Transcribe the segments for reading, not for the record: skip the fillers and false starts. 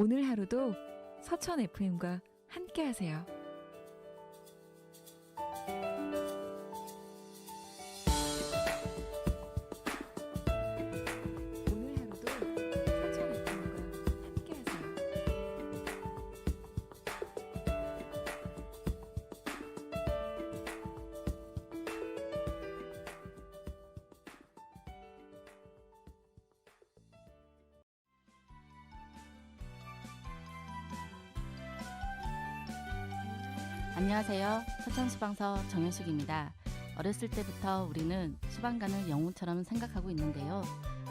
오늘 하루도 서천 FM과 함께하세요. 오늘 하루도 서천 FM과 함께하세요. 안녕하세요. 서천수방서 정현숙입니다. 어렸을 때부터 우리는 수방관을 영웅처럼 생각하고 있는데요.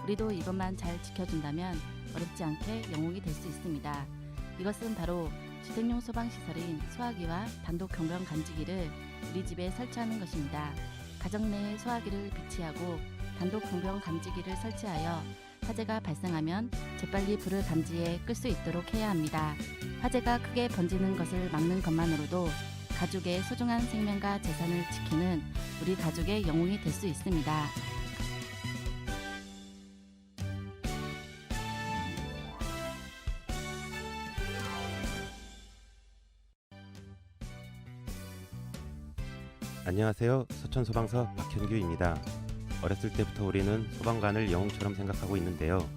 우리도 이것만 잘 지켜준다면 어렵지 않게 영웅이 될 수 있습니다. 이것은 바로 주택용 소방시설인 소화기와 단독 경보용 감지기를 우리 집에 설치하는 것입니다. 가정 내에 소화기를 비치하고 단독 경보용 감지기를 설치하여 화재가 발생하면 재빨리 불을 감지해 끌 수 있도록 해야 합니다. 화재가 크게 번지는 것을 막는 것만으로도 가족의 소중한 생명과 재산을 지키는 우리 가족의 영웅이 될 수 있습니다. 안녕하세요. 서천소방서 박현규입니다. 어렸을 때부터 우리는 소방관을 영웅처럼 생각하고 있는데요.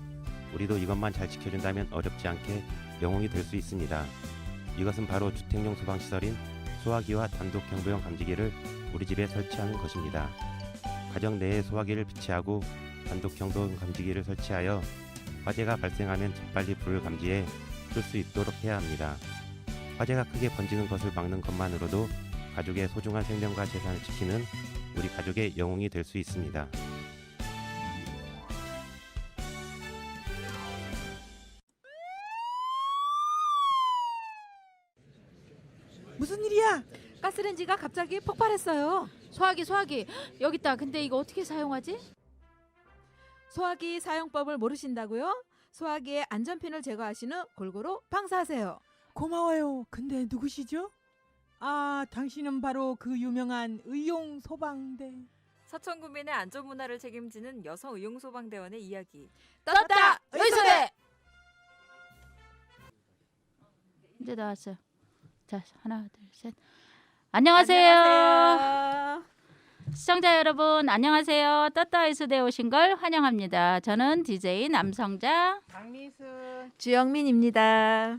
우리도 이것만 잘 지켜준다면 어렵지 않게 영웅이 될 수 있습니다. 이것은 바로 주택용 소방시설인 소화기와 단독 경보용 감지기를 우리 집에 설치하는 것입니다. 가정 내에 소화기를 비치하고 단독 경보용 감지기를 설치하여 화재가 발생하면 재빨리 불을 감지해 끌 수 있도록 해야 합니다. 화재가 크게 번지는 것을 막는 것만으로도 가족의 소중한 생명과 재산을 지키는 우리 가족의 영웅이 될 수 있습니다. 무슨 일이야? 가스레인지가 갑자기 폭발했어요. 소화기 여기 있다. 근데 이거 어떻게 사용하지? 소화기 사용법을 모르신다고요? 소화기의 안전핀을 제거하시는 골고루 방사하세요. 고마워요. 근데 누구시죠? 아, 당신은 바로 그 유명한 의용 소방대. 서천 구민의 안전 문화를 책임지는 여성 의용 소방대원의 이야기. 떴다! 의소대! 이제 나왔어요. 자, 하나, 둘, 셋. 안녕하세요. 시청자 여러분, 안녕하세요. 떴다 의소대에 오신 걸 환영합니다. 저는 DJ 남성자 박미순. 주영민입니다.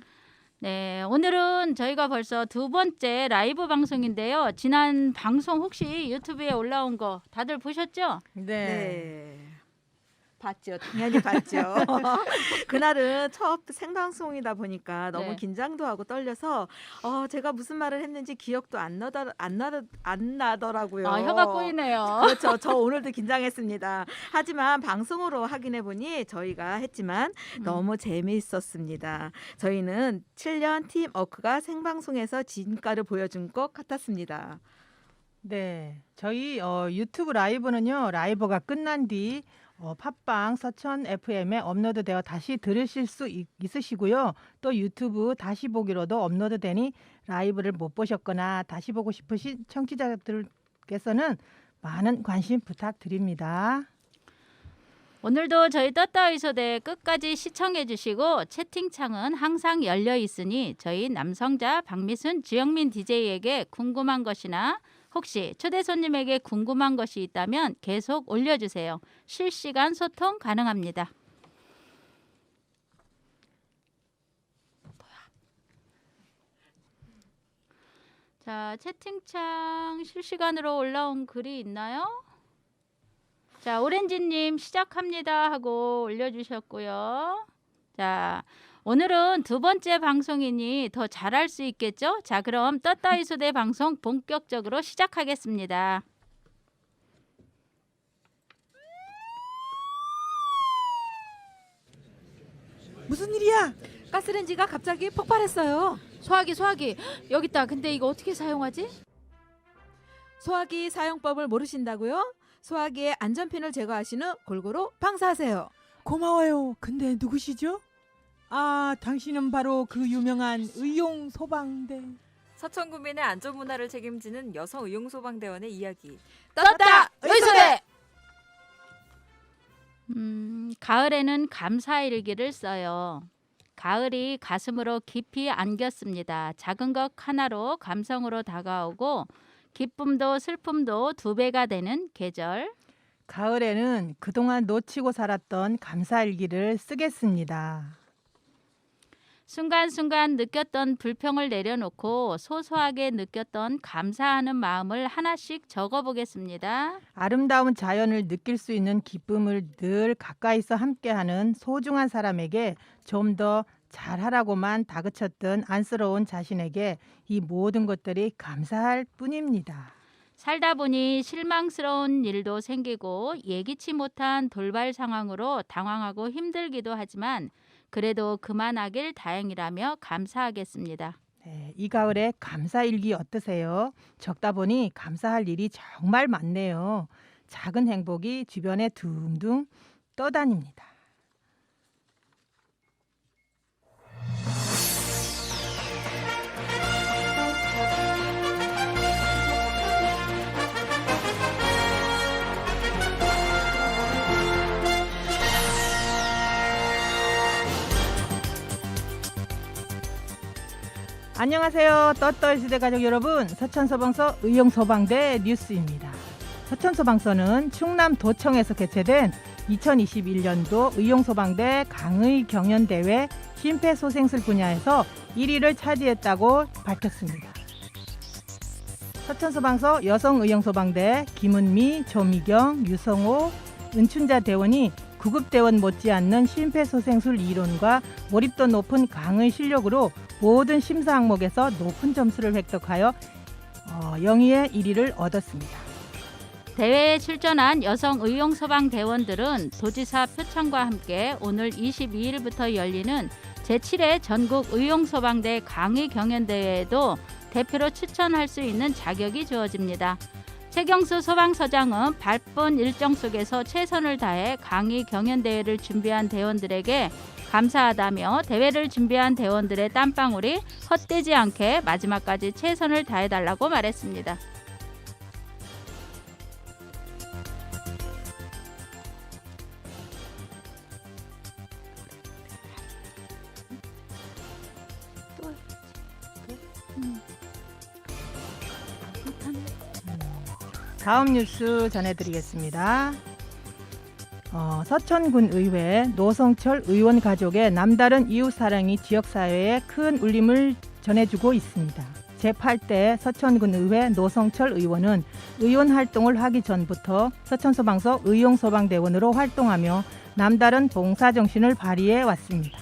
네, 오늘은 저희가 벌써 두 번째 라이브 방송인데요. 지난 방송 혹시 유튜브에 올라온 거 다들 보셨죠? 네. 봤죠. 당연히 봤죠. 그날은 첫 생방송이다 보니까 너무 네. 긴장도 하고 떨려서 제가 무슨 말을 했는지 기억도 안 나더라고요. 아, 혀가 꼬이네요. 그렇죠. 저 오늘도 긴장했습니다. 하지만 방송으로 확인해 보니 저희가 했지만 너무 재미있었습니다. 저희는 7년 팀워크가 생방송에서 진가를 보여준 것 같았습니다. 네. 저희 유튜브 라이브는요. 라이브가 끝난 뒤 팟빵 서천 FM에 업로드되어 다시 들으실 수 있으시고요. 또 유튜브 다시 보기로도 업로드되니 라이브를 못 보셨거나 다시 보고 싶으신 청취자들께서는 많은 관심 부탁드립니다. 오늘도 저희 떴다 의소대 끝까지 시청해 주시고 채팅창은 항상 열려 있으니 저희 남성자 박미순 주영민 DJ에게 궁금한 것이나 혹시 초대 손님에게 궁금한 것이 있다면 계속 올려주세요. 실시간 소통 가능합니다. 자, 채팅창 실시간으로 올라온 글이 있나요? 자, 오렌지님 시작합니다 하고 올려주셨고요. 자, 오늘은 두 번째 방송이니 더 잘할 수 있겠죠? 자, 그럼 떴다 의소대 방송 본격적으로 시작하겠습니다. 무슨 일이야? 가스레인지가 갑자기 폭발했어요. 소화기 여기 있다. 근데 이거 어떻게 사용하지? 소화기 사용법을 모르신다고요? 소화기의 안전핀을 제거하시는 골고루 방사하세요. 고마워요. 근데 누구시죠? 아, 당신은 바로 그 유명한 의용 소방대. 서천 구민의 안전 문화를 책임지는 여성 의용 소방대원의 이야기. 떴다 의소대! 가을에는 감사일기를 써요. 가을이 가슴으로 깊이 안겼습니다. 작은 것 하나로 감성으로 다가오고 기쁨도 슬픔도 2배가 되는 계절. 가을에는 그동안 놓치고 살았던 감사일기를 쓰겠습니다. 순간순간 느꼈던 불평을 내려놓고 소소하게 느꼈던 감사하는 마음을 하나씩 적어보겠습니다. 아름다운 자연을 느낄 수 있는 기쁨을 늘 가까이서 함께하는 소중한 사람에게 좀 더 잘하라고만 다그쳤던 안쓰러운 자신에게 이 모든 것들이 감사할 뿐입니다. 살다 보니 실망스러운 일도 생기고 예기치 못한 돌발 상황으로 당황하고 힘들기도 하지만 그래도 그만하길 다행이라며 감사하겠습니다. 네, 이 가을에 감사일기 어떠세요? 적다 보니 감사할 일이 정말 많네요. 작은 행복이 주변에 둥둥 떠다닙니다. 안녕하세요. 떳떳 시대 가족 여러분. 서천소방서 의용소방대 뉴스입니다. 서천소방서는 충남도청에서 개최된 2021년도 의용소방대 강의 경연대회 심폐소생술 분야에서 1위를 차지했다고 밝혔습니다. 서천소방서 여성의용소방대 김은미, 조미경, 유성호, 은춘자 대원이 구급대원 못지않는 심폐소생술 이론과 몰입도 높은 강의 실력으로 모든 심사 항목에서 높은 점수를 획득하여 영예의 1위를 얻었습니다. 대회에 출전한 여성 의용소방 대원들은 도지사 표창과 함께 오늘 22일부터 열리는 제7회 전국 의용소방대 강의 경연대회에도 대표로 추천할 수 있는 자격이 주어집니다. 최경수 소방서장은 바쁜 일정 속에서 최선을 다해 강의 경연대회를 준비한 대원들에게 감사하다며 대회를 준비한 대원들의 땀방울이 헛되지 않게 마지막까지 최선을 다해달라고 말했습니다. 다음 뉴스 전해드리겠습니다. 서천군 의회 노성철 의원 가족의 남다른 이웃사랑이 지역사회에 큰 울림을 전해주고 있습니다. 제8대 서천군 의회 노성철 의원은 의원 활동을 하기 전부터 서천소방서 의용소방대원으로 활동하며 남다른 봉사정신을 발휘해 왔습니다.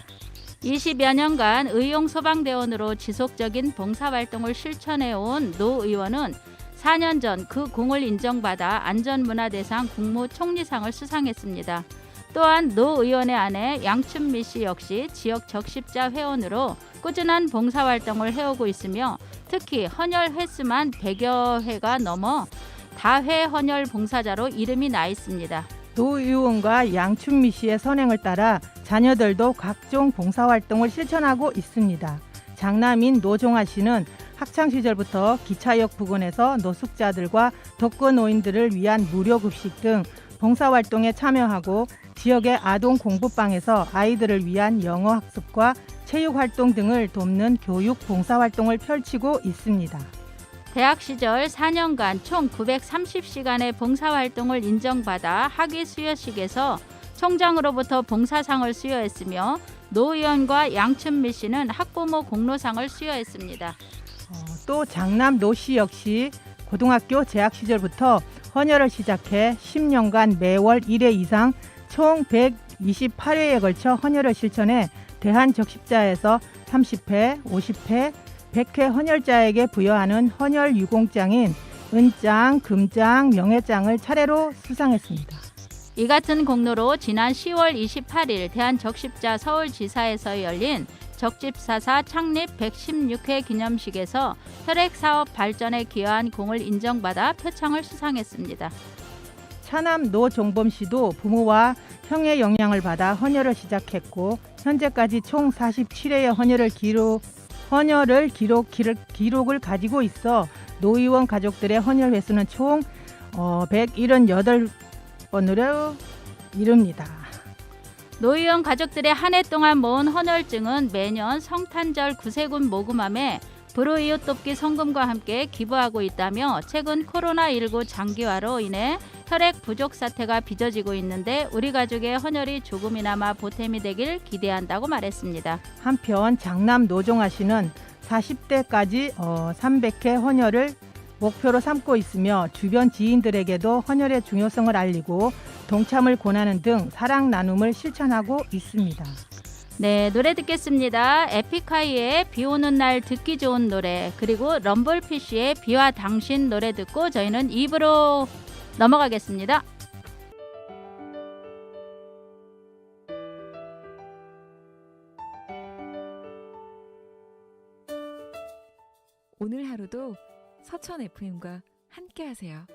20여 년간 의용소방대원으로 지속적인 봉사활동을 실천해온 노 의원은 4년 전 그 공을 인정받아 안전문화대상 국무총리상을 수상했습니다. 또한 노 의원의 아내 양춘미 씨 역시 지역 적십자 회원으로 꾸준한 봉사활동을 해오고 있으며 특히 헌혈 횟수만 100여 회가 넘어 다회 헌혈 봉사자로 이름이 나 있습니다. 노 의원과 양춘미 씨의 선행을 따라 자녀들도 각종 봉사활동을 실천하고 있습니다. 장남인 노종아 씨는 학창시절부터 기차역 부근에서 노숙자들과 독거노인들을 위한 무료 급식 등 봉사활동에 참여하고 지역의 아동 공부방에서 아이들을 위한 영어 학습과 체육활동 등을 돕는 교육 봉사활동을 펼치고 있습니다. 대학 시절 4년간 총 930시간의 봉사활동을 인정받아 학위 수여식에서 총장으로부터 봉사상을 수여했으며 노 의원과 양춘미 씨는 학부모 공로상을 수여했습니다. 또 장남 노 씨 역시 고등학교 재학 시절부터 헌혈을 시작해 10년간 매월 1회 이상 총 128회에 걸쳐 헌혈을 실천해 대한적십자에서 30회, 50회, 100회 헌혈자에게 부여하는 헌혈 유공장인 은장, 금장, 명예장을 차례로 수상했습니다. 이 같은 공로로 지난 10월 28일 대한적십자 서울지사에서 열린 적집사사 창립 116회 기념식에서 혈액사업 발전에 기여한 공을 인정받아 표창을 수상했습니다. 차남 노종범 씨도 부모와 형의 영향을 받아 헌혈을 시작했고 현재까지 총 47회의 헌혈을 기록을 가지고 있어 노 의원 가족들의 헌혈 횟수는 총 178번으로 이릅니다. 노유연 가족들의 한 해 동안 모은 헌혈증은 매년 성탄절 구세군 모금함에 불우이웃 돕기 성금과 함께 기부하고 있다며 최근 코로나19 장기화로 인해 혈액 부족 사태가 빚어지고 있는데 우리 가족의 헌혈이 조금이나마 보탬이 되길 기대한다고 말했습니다. 한편 장남 노종아 씨는 40대까지 300회 헌혈을 목표로 삼고 있으며 주변 지인들에게도 헌혈의 중요성을 알리고 동참을 권하는 등 사랑 나눔을 실천하고 있습니다. 네, 노래 듣겠습니다. 에픽하이의 비 오는 날 듣기 좋은 노래, 그리고 럼블피쉬의 비와 당신 노래 듣고 저희는 2부로 넘어가겠습니다. 오늘 하루도 서천 FM과 함께하세요.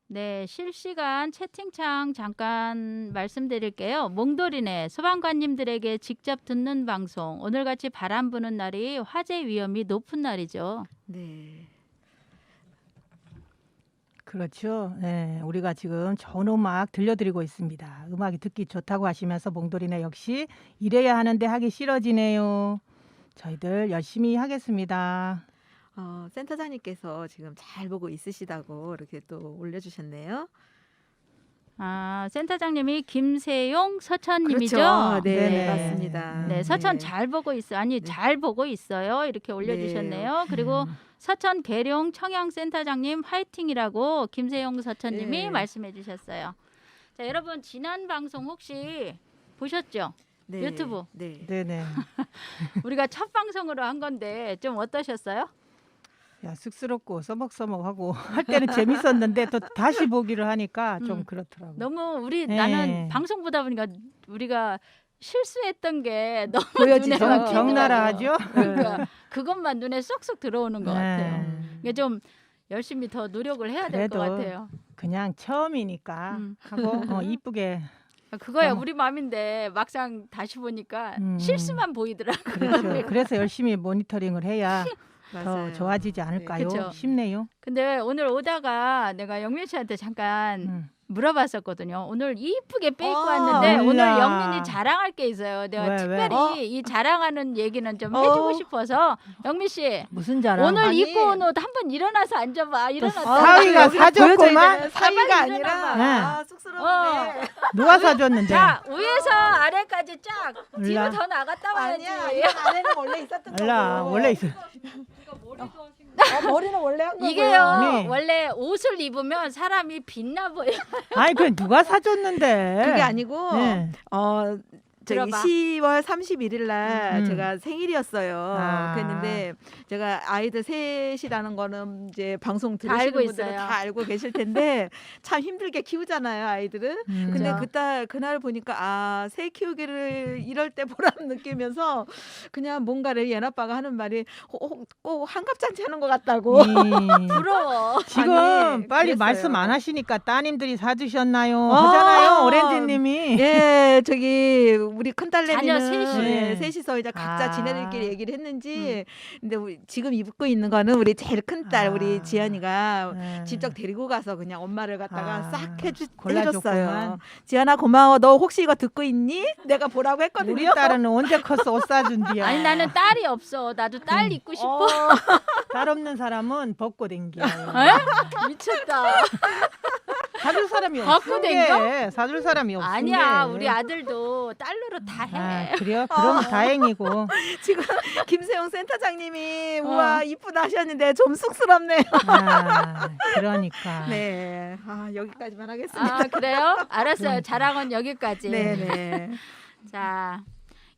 네, 실시간 채팅창 잠깐 말씀드릴게요. 몽돌이네 소방관님들에게 직접 듣는 방송. 오늘같이 바람 부는 날이 화재 위험이 높은 날이죠. 네. 그렇죠. 네, 우리가 지금 좋은 음악 들려드리고 있습니다. 음악이 듣기 좋다고 하시면서 몽돌이네 역시 이래야 하는데 하기 싫어지네요. 저희들 열심히 하겠습니다. 센터장님께서 지금 잘 보고 있으시다고 이렇게 또 올려주셨네요. 아, 센터장님이 김세용 서천님이죠? 그렇죠. 네, 네네. 맞습니다. 네, 서천 네. 잘 보고 있어. 아니, 네. 잘 보고 있어요. 이렇게 올려주셨네요. 그리고 서천 계룡 청양센터장님 화이팅이라고 김세용 서천님이 네. 말씀해주셨어요. 자, 여러분 지난 방송 혹시 보셨죠? 네. 유튜브. 네. 네네. 우리가 첫 방송으로 한 건데 좀 어떠셨어요? 야, 쑥스럽고 써먹써먹하고 할 때는 재밌었는데 또 다시 보기를 하니까 좀 그렇더라고요. 너무 우리 네. 나는 방송 보다 보니까 우리가 실수했던 게 너무 보여지죠. 눈에 막 적나라하죠? 그러니까 그것만 눈에 쏙쏙 들어오는 것 같아요. 네. 이게 좀 열심히 더 노력을 해야 될 것 그래도 같아요. 그냥 처음이니까 음. 하고 이쁘게 그거야 너무- 우리 마음인데 막상 다시 보니까 음. 실수만 보이더라고. 그렇죠. 그래서 열심히 모니터링을 해야 더 맞아요. 좋아지지 않을까요? 그쵸. 쉽네요. 근데 오늘 오다가 내가 영민 씨한테 잠깐 음. 물어봤었거든요. 오늘 이쁘게 빼입고 아, 왔는데 오늘 몰라. 영민이 자랑할 게 있어요. 내가 왜? 특별히 이 자랑하는 얘기는 좀 해주고 싶어서 영민 씨 무슨 자랑? 오늘 아니. 입고 온 옷 한번 일어나서 앉아봐. 일어났다. 사위가 여기 사줬구만. 보여줘야 되는 사위가 가만히 아니라 일어나봐. 쑥스러운데. 누가 사줬는데? 자 위에서 아래까지 쫙 뒤로 몰라. 더 나갔다 와야지. 아니야. 이건 안에는 원래 있었던 몰라. 거고. 원래 있어. 머리는 원래 한 거고요. 이게요 아니. 원래 옷을 입으면 사람이 빛나 보여. 아니 그 누가 사줬는데? 그게 아니고 네. 저기 들어봐. 10월 31일 날 음. 제가 생일이었어요. 아. 그랬는데 제가 아이들 셋이라는 거는 이제 방송 다 알고 들으시는 분들은 있어요. 다 알고 계실 텐데 참 힘들게 키우잖아요, 아이들은. 근데 그죠. 그날 보니까 새 키우기를 이럴 때 보람 느끼면서 그냥 뭔가를 얘 아빠가 하는 말이 꼭 한갑잔치 하는 것 같다고. 부러워. 지금 아니, 빨리 그랬어요. 말씀 안 하시니까 따님들이 사주셨나요? 아. 하잖아요, 오렌지님이. 예, 저기 우리 큰 자녀 딸내미는 셋이. 예, 셋이서 이제 각자 아. 지네들끼리 얘기를 했는지, 근데 우리 지금 입고 있는 거는 우리 제일 큰 딸 아. 우리 지연이가 네. 직접 데리고 가서 그냥 엄마를 갖다가 아, 싹 골라줬구만. 해줬어요. 지연아 고마워. 너 혹시 이거 듣고 있니? 내가 보라고 했거든요. 우리 딸은 언제 컸어 옷 사준디야. 아니 나는 딸이 없어. 나도 딸 입고 싶어. 딸 없는 사람은 벗고 댕겨. 미쳤다. 사줄 사람이 벗고 없은 댕겨? 게 사줄 사람이 없은 아니야 게. 우리 아들도 딸로로 다 해. 아, 그래요? 그럼 다행이고. 지금 김세용 센터장님이 우와 이쁘다 하셨는데 좀 쑥스럽네요. 아, 그러니까. 네, 여기까지만 하겠습니다. 아 그래요? 알았어요. 자랑은 여기까지. 네네. 자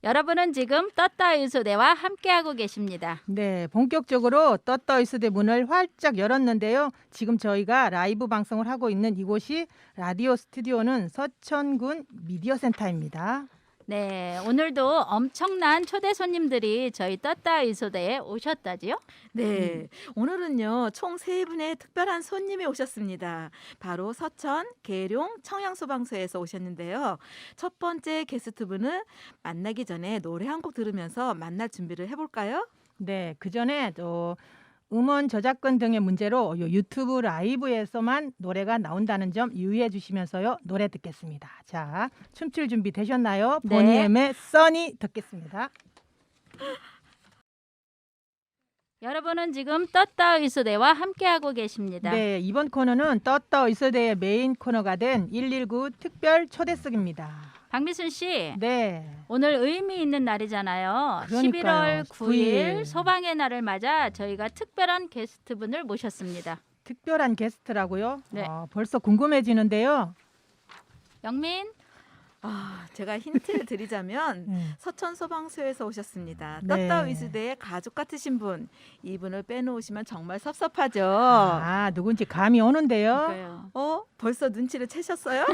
여러분은 지금 떴다이소대와 함께하고 계십니다. 네, 본격적으로 떴더이스대 문을 활짝 열었는데요. 지금 저희가 라이브 방송을 하고 있는 이곳이 라디오 스튜디오는 서천군 미디어 센터입니다. 네, 오늘도 엄청난 초대 손님들이 저희 떴다 의소대에 오셨다지요? 네, 오늘은요 총 3분의 특별한 손님이 오셨습니다. 바로 서천, 계룡, 청양소방서에서 오셨는데요. 첫 번째 게스트분은 만나기 전에 노래 한 곡 들으면서 만날 준비를 해볼까요? 네, 그 전에 또 음원 저작권 등의 문제로 요 유튜브 라이브에서만 노래가 나온다는 점 유의해 주시면서요. 노래 듣겠습니다. 자, 춤출 준비 되셨나요? 네. 보니엠의 써니 듣겠습니다. 여러분은 지금 떴다 의소대와 함께하고 계십니다. 네, 이번 코너는 떴다 의서대의 메인 코너가 된 119 특별 초대석입니다. 박미순 씨, 네. 오늘 의미 있는 날이잖아요. 그러니까요. 11월 9일 9일. 소방의 날을 맞아 저희가 특별한 게스트분을 모셨습니다. 특별한 게스트라고요? 네. 벌써 궁금해지는데요. 영민, 제가 힌트를 드리자면 서천소방서에서 오셨습니다. 네. 떴다 위수대의 가족 같으신 분, 이분을 빼놓으시면 정말 섭섭하죠. 누군지 감이 오는데요. 그러니까요. 벌써 눈치를 채셨어요?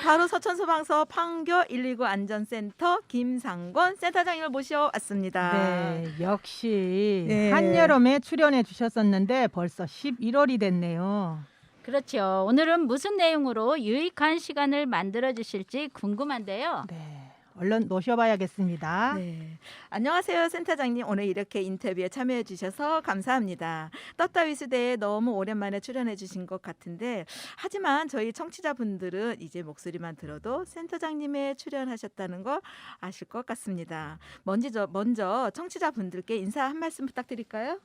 바로 서천소방서 판교 119 안전센터 김상권 센터장님을 모셔왔습니다. 네, 역시 네. 한여름에 출연해 주셨었는데 벌써 11월이 됐네요. 그렇죠. 오늘은 무슨 내용으로 유익한 시간을 만들어 주실지 궁금한데요. 네, 얼른 모셔봐야겠습니다. 네. 안녕하세요, 센터장님. 오늘 이렇게 인터뷰에 참여해 주셔서 감사합니다. 떴다 위수대에 너무 오랜만에 출연해 주신 것 같은데 하지만 저희 청취자분들은 이제 목소리만 들어도 센터장님의 출연하셨다는 거 아실 것 같습니다. 먼저 청취자분들께 인사 한 말씀 부탁드릴까요?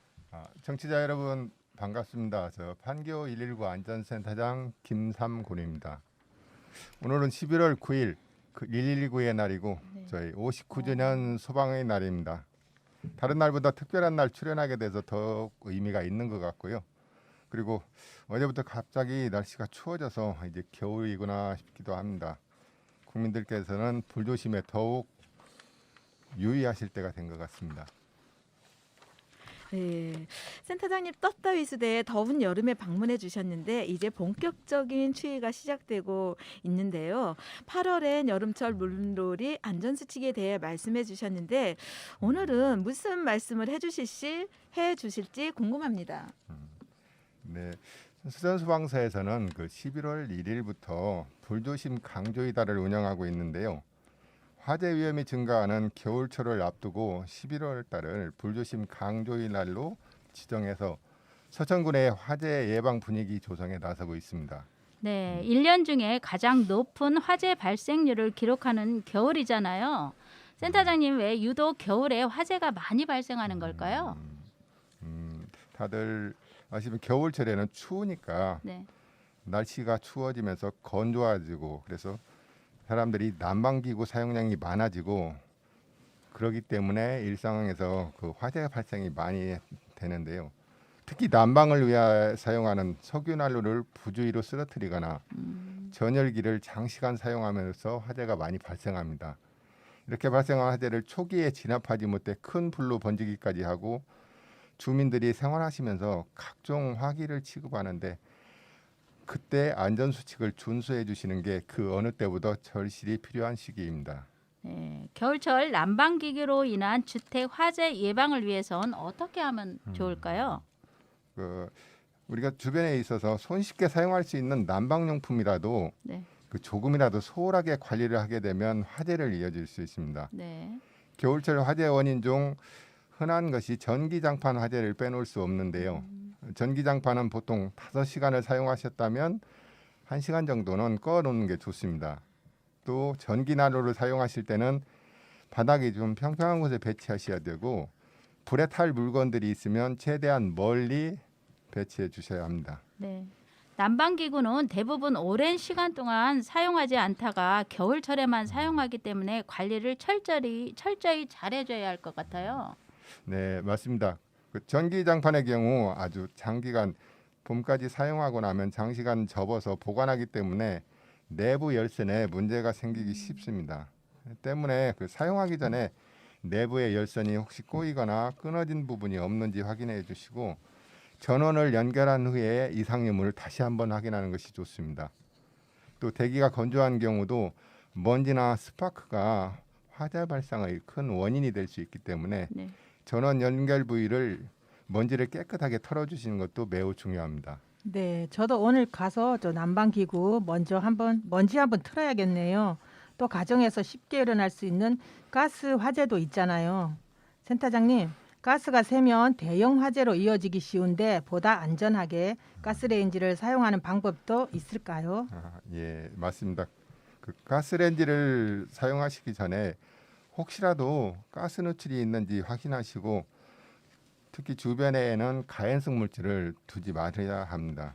청취자 여러분 반갑습니다. 저 판교 119 안전센터장 김삼곤입니다. 오늘은 11월 9일 119의 날이고 저희 59주년 소방의 날입니다. 다른 날보다 특별한 날 출연하게 돼서 더욱 의미가 있는 것 같고요. 그리고 어제부터 갑자기 날씨가 추워져서 이제 겨울이구나 싶기도 합니다. 국민들께서는 불조심에 더욱 유의하실 때가 된 것 같습니다. 네, 센터장님 떴다 위수대에 더운 여름에 방문해 주셨는데 이제 본격적인 추위가 시작되고 있는데요. 8월엔 여름철 물놀이 안전수칙에 대해 말씀해 주셨는데 오늘은 무슨 말씀을 해 주실지 궁금합니다. 네, 수전소방서에서는 그 11월 1일부터 불조심 강조이다를 운영하고 있는데요. 화재 위험이 증가하는 겨울철을 앞두고 11월 달을 불조심 강조의 날로 지정해서 서천군의 화재 예방 분위기 조성에 나서고 있습니다. 네, 1년 중에 가장 높은 화재 발생률을 기록하는 겨울이잖아요. 센터장님, 왜 유독 겨울에 화재가 많이 발생하는 걸까요? 다들 아시면 겨울철에는 추우니까 네. 날씨가 추워지면서 건조해지고 그래서 사람들이 난방기구 사용량이 많아지고 그러기 때문에 일상에서 그 화재 발생이 많이 되는데요. 특히 난방을 위해 사용하는 석유난로를 부주의로 쓰러뜨리거나 전열기를 장시간 사용하면서 화재가 많이 발생합니다. 이렇게 발생한 화재를 초기에 진압하지 못해 큰 불로 번지기까지 하고 주민들이 생활하시면서 각종 화기를 취급하는데 그때 안전수칙을 준수해 주시는 게 그 어느 때보다 절실히 필요한 시기입니다. 네, 겨울철 난방기기로 인한 주택 화재 예방을 위해선 어떻게 하면 좋을까요? 우리가 주변에 있어서 손쉽게 사용할 수 있는 난방용품이라도 네. 그 조금이라도 소홀하게 관리를 하게 되면 화재를 이어질 수 있습니다. 네. 겨울철 화재 원인 중 흔한 것이 전기장판 화재를 빼놓을 수 없는데요. 전기장판은 보통 5시간을 사용하셨다면 1시간 정도는 꺼놓는 게 좋습니다. 또 전기난로를 사용하실 때는 바닥이 좀 평평한 곳에 배치하셔야 되고 불에 탈 물건들이 있으면 최대한 멀리 배치해 주셔야 합니다. 네. 난방기구는 대부분 오랜 시간 동안 사용하지 않다가 겨울철에만 사용하기 때문에 관리를 철저히 잘해줘야 할 것 같아요. 네, 맞습니다. 그 전기장판의 경우 아주 장기간 봄까지 사용하고 나면 장시간 접어서 보관하기 때문에 내부 열선에 문제가 생기기 쉽습니다. 때문에 그 사용하기 전에 내부의 열선이 혹시 꼬이거나 끊어진 부분이 없는지 확인해 주시고 전원을 연결한 후에 이상 유무를 다시 한번 확인하는 것이 좋습니다. 또 대기가 건조한 경우도 먼지나 스파크가 화재 발생의 큰 원인이 될 수 있기 때문에 네. 전원 연결 부위를 먼지를 깨끗하게 털어주시는 것도 매우 중요합니다. 네, 저도 오늘 가서 저 난방기구 먼지 한번 틀어야겠네요. 또 가정에서 쉽게 일어날 수 있는 가스 화재도 있잖아요. 센터장님, 가스가 새면 대형 화재로 이어지기 쉬운데 보다 안전하게 가스레인지를 사용하는 방법도 있을까요? 예, 맞습니다. 그 가스레인지를 사용하시기 전에 혹시라도 가스 누출이 있는지 확인하시고 특히 주변에는 가연성 물질을 두지 말아야 합니다.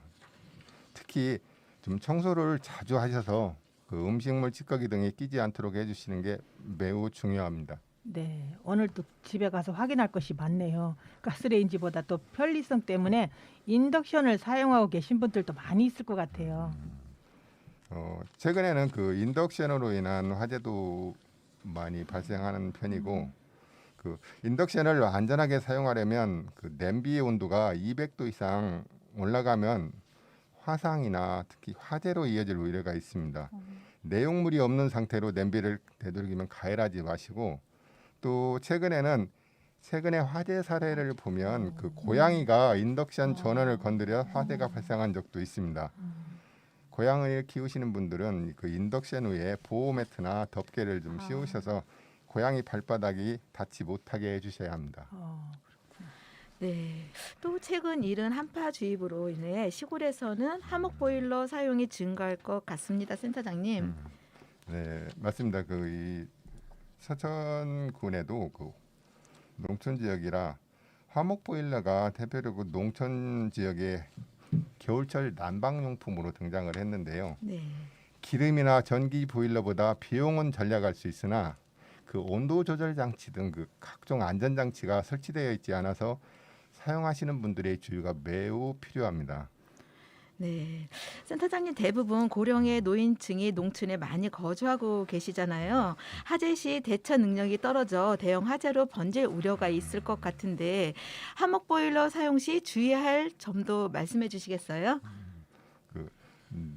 특히 좀 청소를 자주 하셔서 그 음식물 찌꺼기 등이 끼지 않도록 해주시는 게 매우 중요합니다. 네, 오늘도 집에 가서 확인할 것이 많네요. 가스레인지보다 또 편리성 때문에 인덕션을 사용하고 계신 분들도 많이 있을 것 같아요. 최근에는 그 인덕션으로 인한 화재도 많이 발생하는 편이고 그 인덕션을 안전하게 사용하려면 그 냄비의 온도가 200도 이상 올라가면 화상이나 특히 화재로 이어질 우려가 있습니다. 내용물이 없는 상태로 냄비를 되도록이면 가열하지 마시고 또 최근에 화재 사례를 보면 그 고양이가 인덕션 전원을 건드려 화재가 발생한 적도 있습니다. 고양이를 키우시는 분들은 그 인덕션 위에 보호 매트나 덮개를 좀 씌우셔서 고양이 발바닥이 닿지 못하게 해주셔야 합니다. 네. 또 최근 이른 한파주의보로 인해 시골에서는 화목 보일러 사용이 증가할 것 같습니다, 센터장님. 네, 맞습니다. 그 이 서천군에도 그 농촌 지역이라 화목 보일러가 대표적으로 농촌 지역의 겨울철 난방용품으로 등장을 했는데요. 네. 기름이나 전기 보일러보다 비용은 절약할 수 있으나 그 온도 조절 장치 등 그 각종 안전 장치가 설치되어 있지 않아서 사용하시는 분들의 주의가 매우 필요합니다. 네. 센터장님 대부분 고령의 노인층이 농촌에 많이 거주하고 계시잖아요. 화재 시 대처 능력이 떨어져 대형 화재로 번질 우려가 있을 것 같은데 화목 보일러 사용 시 주의할 점도 말씀해 주시겠어요?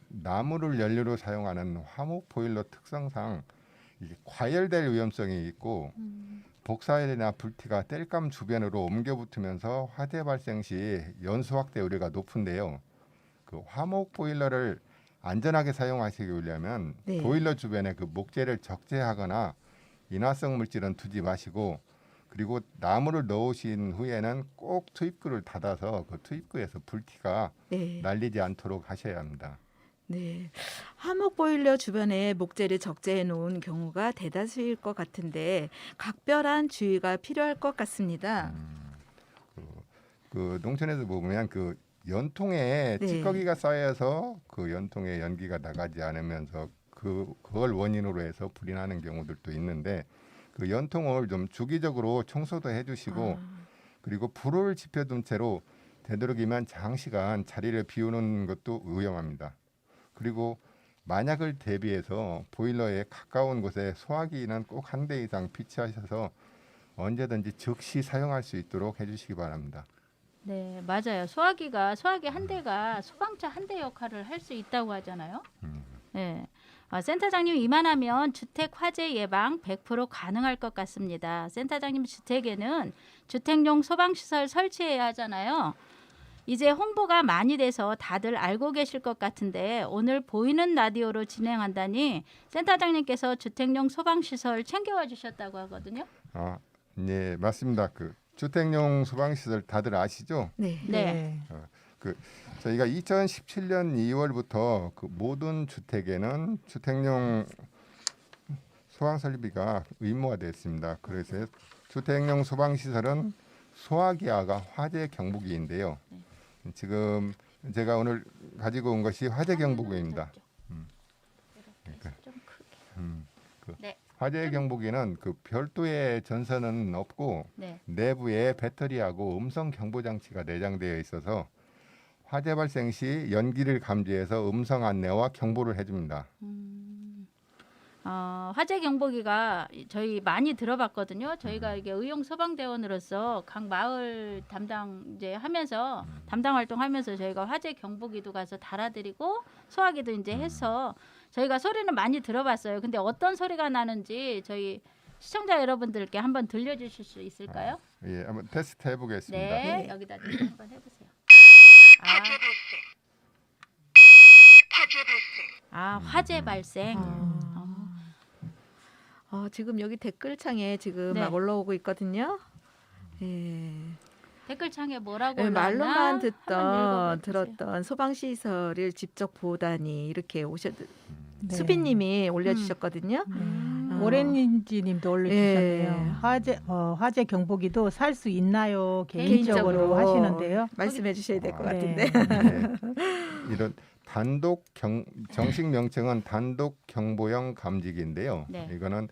나무를 연료로 사용하는 화목 보일러 특성상 이게 과열될 위험성이 있고 복사열이나 불티가 땔감 주변으로 옮겨 붙으면서 화재 발생 시 연소 확대 우려가 높은데요. 그 화목 보일러를 안전하게 사용하시기 위하면 네. 보일러 주변에 그 목재를 적재하거나 인화성 물질은 두지 마시고 그리고 나무를 넣으신 후에는 꼭 투입구를 닫아서 그 투입구에서 불티가 네. 날리지 않도록 하셔야 합니다. 네. 화목 보일러 주변에 목재를 적재해 놓은 경우가 대다수일 것 같은데 각별한 주의가 필요할 것 같습니다. 그 농촌에서 보면 그 연통에 네. 찌꺼기가 쌓여서 그 연통에 연기가 나가지 않으면서 그걸 원인으로 해서 불이 나는 경우들도 있는데 그 연통을 좀 주기적으로 청소도 해주시고 그리고 불을 지펴둔 채로 되도록이면 장시간 자리를 비우는 것도 위험합니다. 그리고 만약을 대비해서 보일러에 가까운 곳에 소화기는 꼭 한 대 이상 비치하셔서 언제든지 즉시 사용할 수 있도록 해주시기 바랍니다. 네, 맞아요. 소화기 한 대가 소방차 한 대 역할을 할 수 있다고 하잖아요. 네. 센터장님 이만하면 주택 화재 예방 100% 가능할 것 같습니다. 센터장님 주택에는 주택용 소방시설 설치해야 하잖아요. 이제 홍보가 많이 돼서 다들 알고 계실 것 같은데 오늘 보이는 라디오로 진행한다니 센터장님께서 주택용 소방시설 챙겨와 주셨다고 하거든요. 네, 맞습니다. 그 주택용 소방시설 다들 아시죠? 네. 네. 저희가 2017년 2월부터 그 모든 주택에는 주택용 소방 설비가 의무화됐습니다. 그래서 주택용 소방시설은 소화기와가 화재 경보기인데요. 지금 제가 오늘 가지고 온 것이 화재 경보기입니다. 네. 화재 경보기는 그 별도의 전선은 없고 네. 내부에 배터리하고 음성 경보 장치가 내장되어 있어서 화재 발생 시 연기를 감지해서 음성 안내와 경보를 해줍니다. 화재 경보기가 저희 많이 들어봤거든요. 저희가 이게 의용 소방대원으로서 각 마을 담당 이제 하면서 담당 활동하면서 저희가 화재 경보기도 가서 달아드리고 소화기도 이제 해서 저희가 소리는 많이 들어봤어요. 근데 어떤 소리가 나는지 저희 시청자 여러분들께 한번 들려주실 수 있을까요? 예, 한번 테스트 해보겠습니다. 네, 여기다 한번 해보세요. 화재 발생. 지금 여기 댓글창에 지금 네. 막 올라오고 있거든요. 예. 댓글창에 뭐라고 예, 올라왔나? 말로만 한번 읽어봐 주세요. 들었던 소방 시설을 직접 보다니 이렇게 네. 수빈님이 올려주셨거든요. 오렌지님도 올려주셨네요. 예. 화재 경보기도 살 수 있나요? 개인적으로 하시는데요. 말씀해 주셔야 될 것 네. 같은데. 네. 이런 정식 명칭은 단독 경보용 감지기인데요. 네. 이거는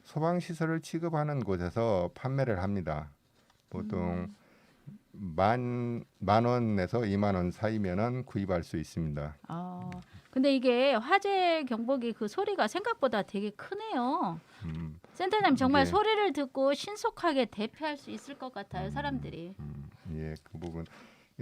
소방 시설을 취급하는 곳에서 판매를 합니다. 보통 만 원에서 2만 원 사이면은 구입할 수 있습니다. 근데 이게 화재 경보기 그 소리가 생각보다 되게 크네요. 센터장님 정말 네. 소리를 듣고 신속하게 대피할 수 있을 것 같아요, 사람들이. 예, 그 부분.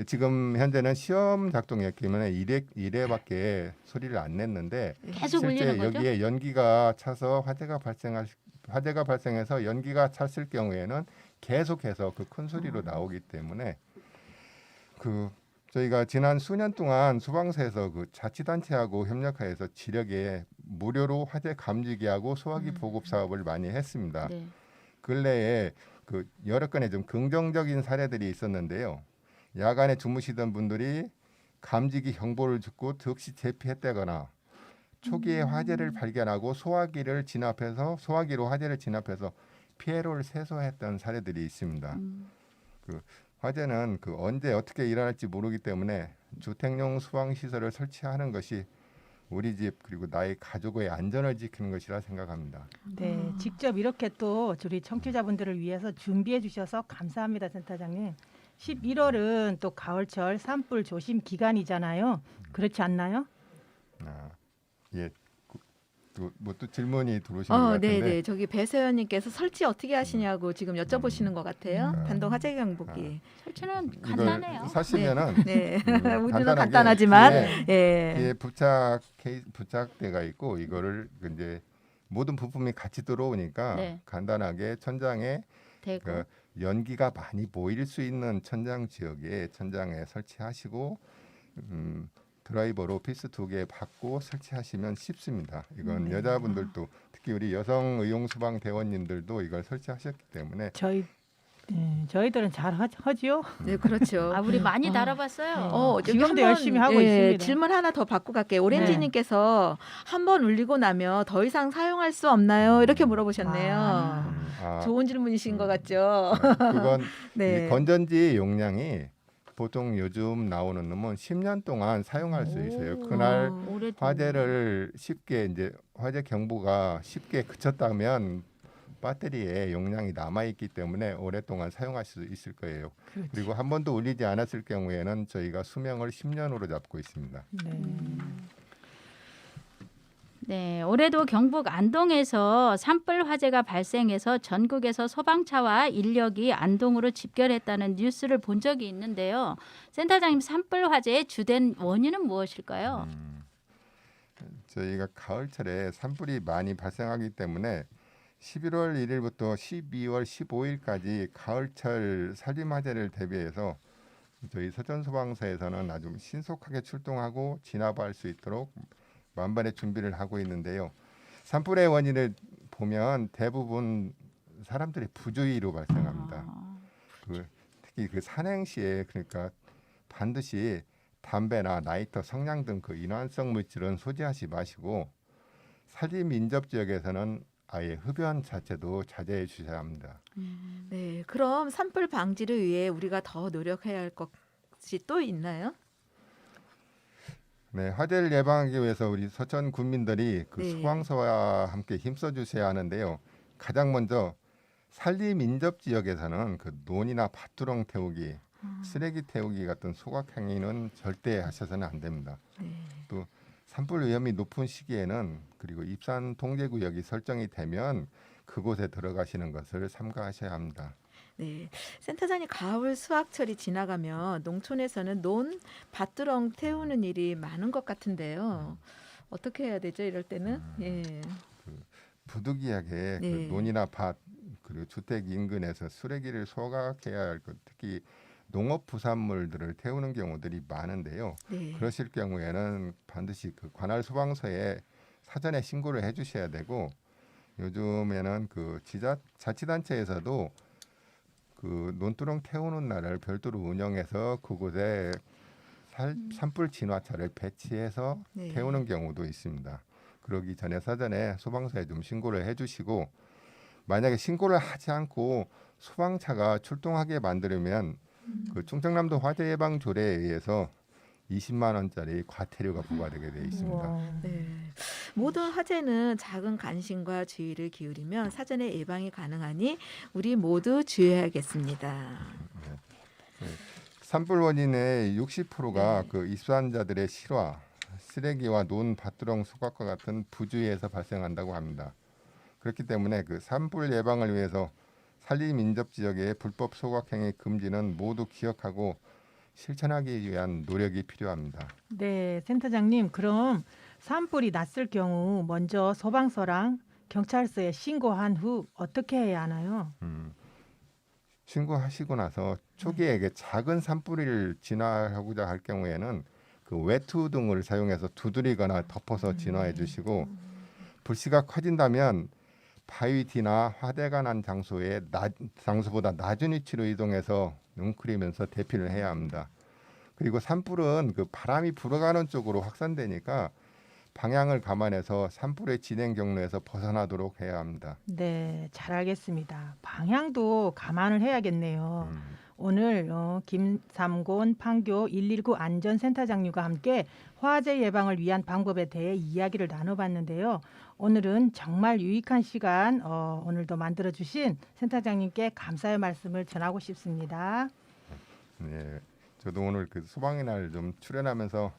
지금 현재는 시험 작동이었기 때문에 1회밖에 소리를 안 냈는데 계속 실제 울리는 거죠? 여기에 연기가 차서 화재가 발생해서 연기가 찼을 경우에는 계속해서 그 큰 소리로 나오기 때문에 저희가 지난 수년 동안 소방서에서 그 자치단체하고 협력하여서 지역에 무료로 화재 감지기하고 소화기 보급 사업을 많이 했습니다. 네. 근래에 그 여러 건의 좀 긍정적인 사례들이 있었는데요. 야간에 주무시던 분들이 감지기 경보를 듣고 즉시 대피했다거나 초기에 화재를 발견하고 소화기로 화재를 진압해서 피해를 최소화했던 사례들이 있습니다. 그 화재는 언제 어떻게 일어날지 모르기 때문에 주택용 소방 시설을 설치하는 것이 우리 집 그리고 나의 가족의 안전을 지키는 것이라 생각합니다. 네, 직접 이렇게 또 우리 청취자분들을 위해서 준비해 주셔서 감사합니다, 센터장님. 11월은 또 가을철 산불 조심 기간이잖아요. 그렇지 않나요? 예. 뭐 또 질문이 들어오신 것 같은데. 네. 저기 배서연님께서 설치 어떻게 하시냐고 지금 여쭤보시는 것 같아요. 단독 화재 경보기. 설치는 이걸 간단해요. 사시면은 네. 우리는 간단하게 간단하지만 뒤에 예. 부착대가 있고 이거를 이제 모든 부품이 같이 들어오니까 네. 간단하게 천장에 대고. 연기가 많이 보일 수 있는 천장에 설치하시고 드라이버로 피스 2개 받고 설치하시면 쉽습니다. 이건 여자분들도 특히 우리 여성 의용 소방 대원님들도 이걸 설치하셨기 때문에 저희들은 잘 하지요. 네, 그렇죠. 우리 많이 달아봤어요. 여기 지금도 한번, 열심히 하고 있습니다. 질문 하나 더 받고 갈게요. 오렌지님께서 한번 울리고 나면 더 이상 사용할 수 없나요? 이렇게 물어보셨네요. 좋은 질문이신 것 같죠? 그건 네. 이 건전지 용량이 보통 요즘 나오는 놈은 10년 동안 사용할 수 있어요. 그날 화재를 쉽게 이제 화재 경보가 쉽게 그쳤다면 배터리에 용량이 남아 있기 때문에 오랫동안 사용할 수 있을 거예요. 그렇지. 그리고 한 번도 울리지 않았을 경우에는 저희가 수명을 10년으로 잡고 있습니다. 네, 올해도 경북 안동에서 산불 화재가 발생해서 전국에서 소방차와 인력이 안동으로 집결했다는 뉴스를 본 적이 있는데요. 센터장님, 산불 화재의 주된 원인은 무엇일까요? 저희가 가을철에 산불이 많이 발생하기 때문에 11월 1일부터 12월 15일까지 가을철 산림 화재를 대비해서 저희 서천소방서에서는 아주 신속하게 출동하고 진압할 수 있도록 만반의 준비를 하고 있는데요. 산불의 원인을 보면 대부분 사람들의 부주의로 발생합니다. 특히 산행시에 그러니까 반드시 담배나 라이터, 성냥 등 인환성 물질은 소지하지 마시고 산림 인접 지역에서는 아예 흡연 자체도 자제해 주셔야 합니다. 네, 그럼 산불 방지를 위해 우리가 더 노력해야 할 것이 또 있나요? 네, 화재를 예방하기 위해서 우리 서천 군민들이 소방서와 함께 힘써 주셔야 하는데요. 가장 먼저 산림 인접 지역에서는 논이나 밭두렁 태우기, 쓰레기 태우기 같은 소각 행위는 절대 하셔서는 안 됩니다. 또 산불 위험이 높은 시기에는 그리고 입산 통제 구역이 설정이 되면 그곳에 들어가시는 것을 삼가하셔야 합니다. 네, 센터장님 가을 수확철이 지나가면 농촌에서는 논 밭두렁 태우는 일이 많은 것 같은데요. 어떻게 해야 되죠? 이럴 때는 예. 부득이하게 네. 그 논이나 밭 그리고 주택 인근에서 쓰레기를 소각해야 할 것, 특히 농업 부산물들을 태우는 경우들이 많은데요. 네. 그러실 경우에는 반드시 그 관할 소방서에 사전에 신고를 해주셔야 되고 요즘에는 그 자치단체에서도 그 논두렁 태우는 날을 별도로 운영해서 그곳에 산불 진화차를 배치해서 네. 태우는 경우도 있습니다. 그러기 전에 사전에 소방서에 좀 신고를 해주시고 만약에 신고를 하지 않고 소방차가 출동하게 만들면 그 충청남도 화재 예방 조례에 의해서 20만 원짜리 과태료가 부과되게 되어 있습니다. 우와. 네. 모든 화재는 작은 관심과 주의를 기울이면 사전에 예방이 가능하니 우리 모두 주의해야겠습니다. 산불 원인의 60%가 그 입산자들의 실화, 쓰레기와 논 밭두렁 소각과 같은 부주의에서 발생한다고 합니다. 그렇기 때문에 그 산불 예방을 위해서 산림 인접 지역의 불법 소각 행위 금지는 모두 기억하고 실천하기 위한 노력이 필요합니다. 네, 센터장님, 그럼 산불이 났을 경우 먼저 소방서랑 경찰서에 신고한 후 어떻게 해야 하나요? 신고하시고 나서 초기에 이게 작은 산불을 진화하고자 할 경우에는 그 외투 등을 사용해서 두드리거나 덮어서 진화해 주시고 불씨가 커진다면 바위 뒤나 화재가 난 장소보다 낮은 위치로 이동해서 웅크리면서 대피를 해야 합니다. 그리고 산불은 그 바람이 불어가는 쪽으로 확산되니까 방향을 감안해서 산불의 진행 경로에서 벗어나도록 해야 합니다. 네, 잘 알겠습니다. 방향도 감안을 해야겠네요. 오늘 김삼곤 판교 119 안전센터장님과 함께 화재 예방을 위한 방법에 대해 이야기를 나눠봤는데요. 오늘은 정말 유익한 시간 오늘도 만들어주신 센터장님께 감사의 말씀을 전하고 싶습니다. 네, 저도 오늘 그 소방의 날 좀 출연하면서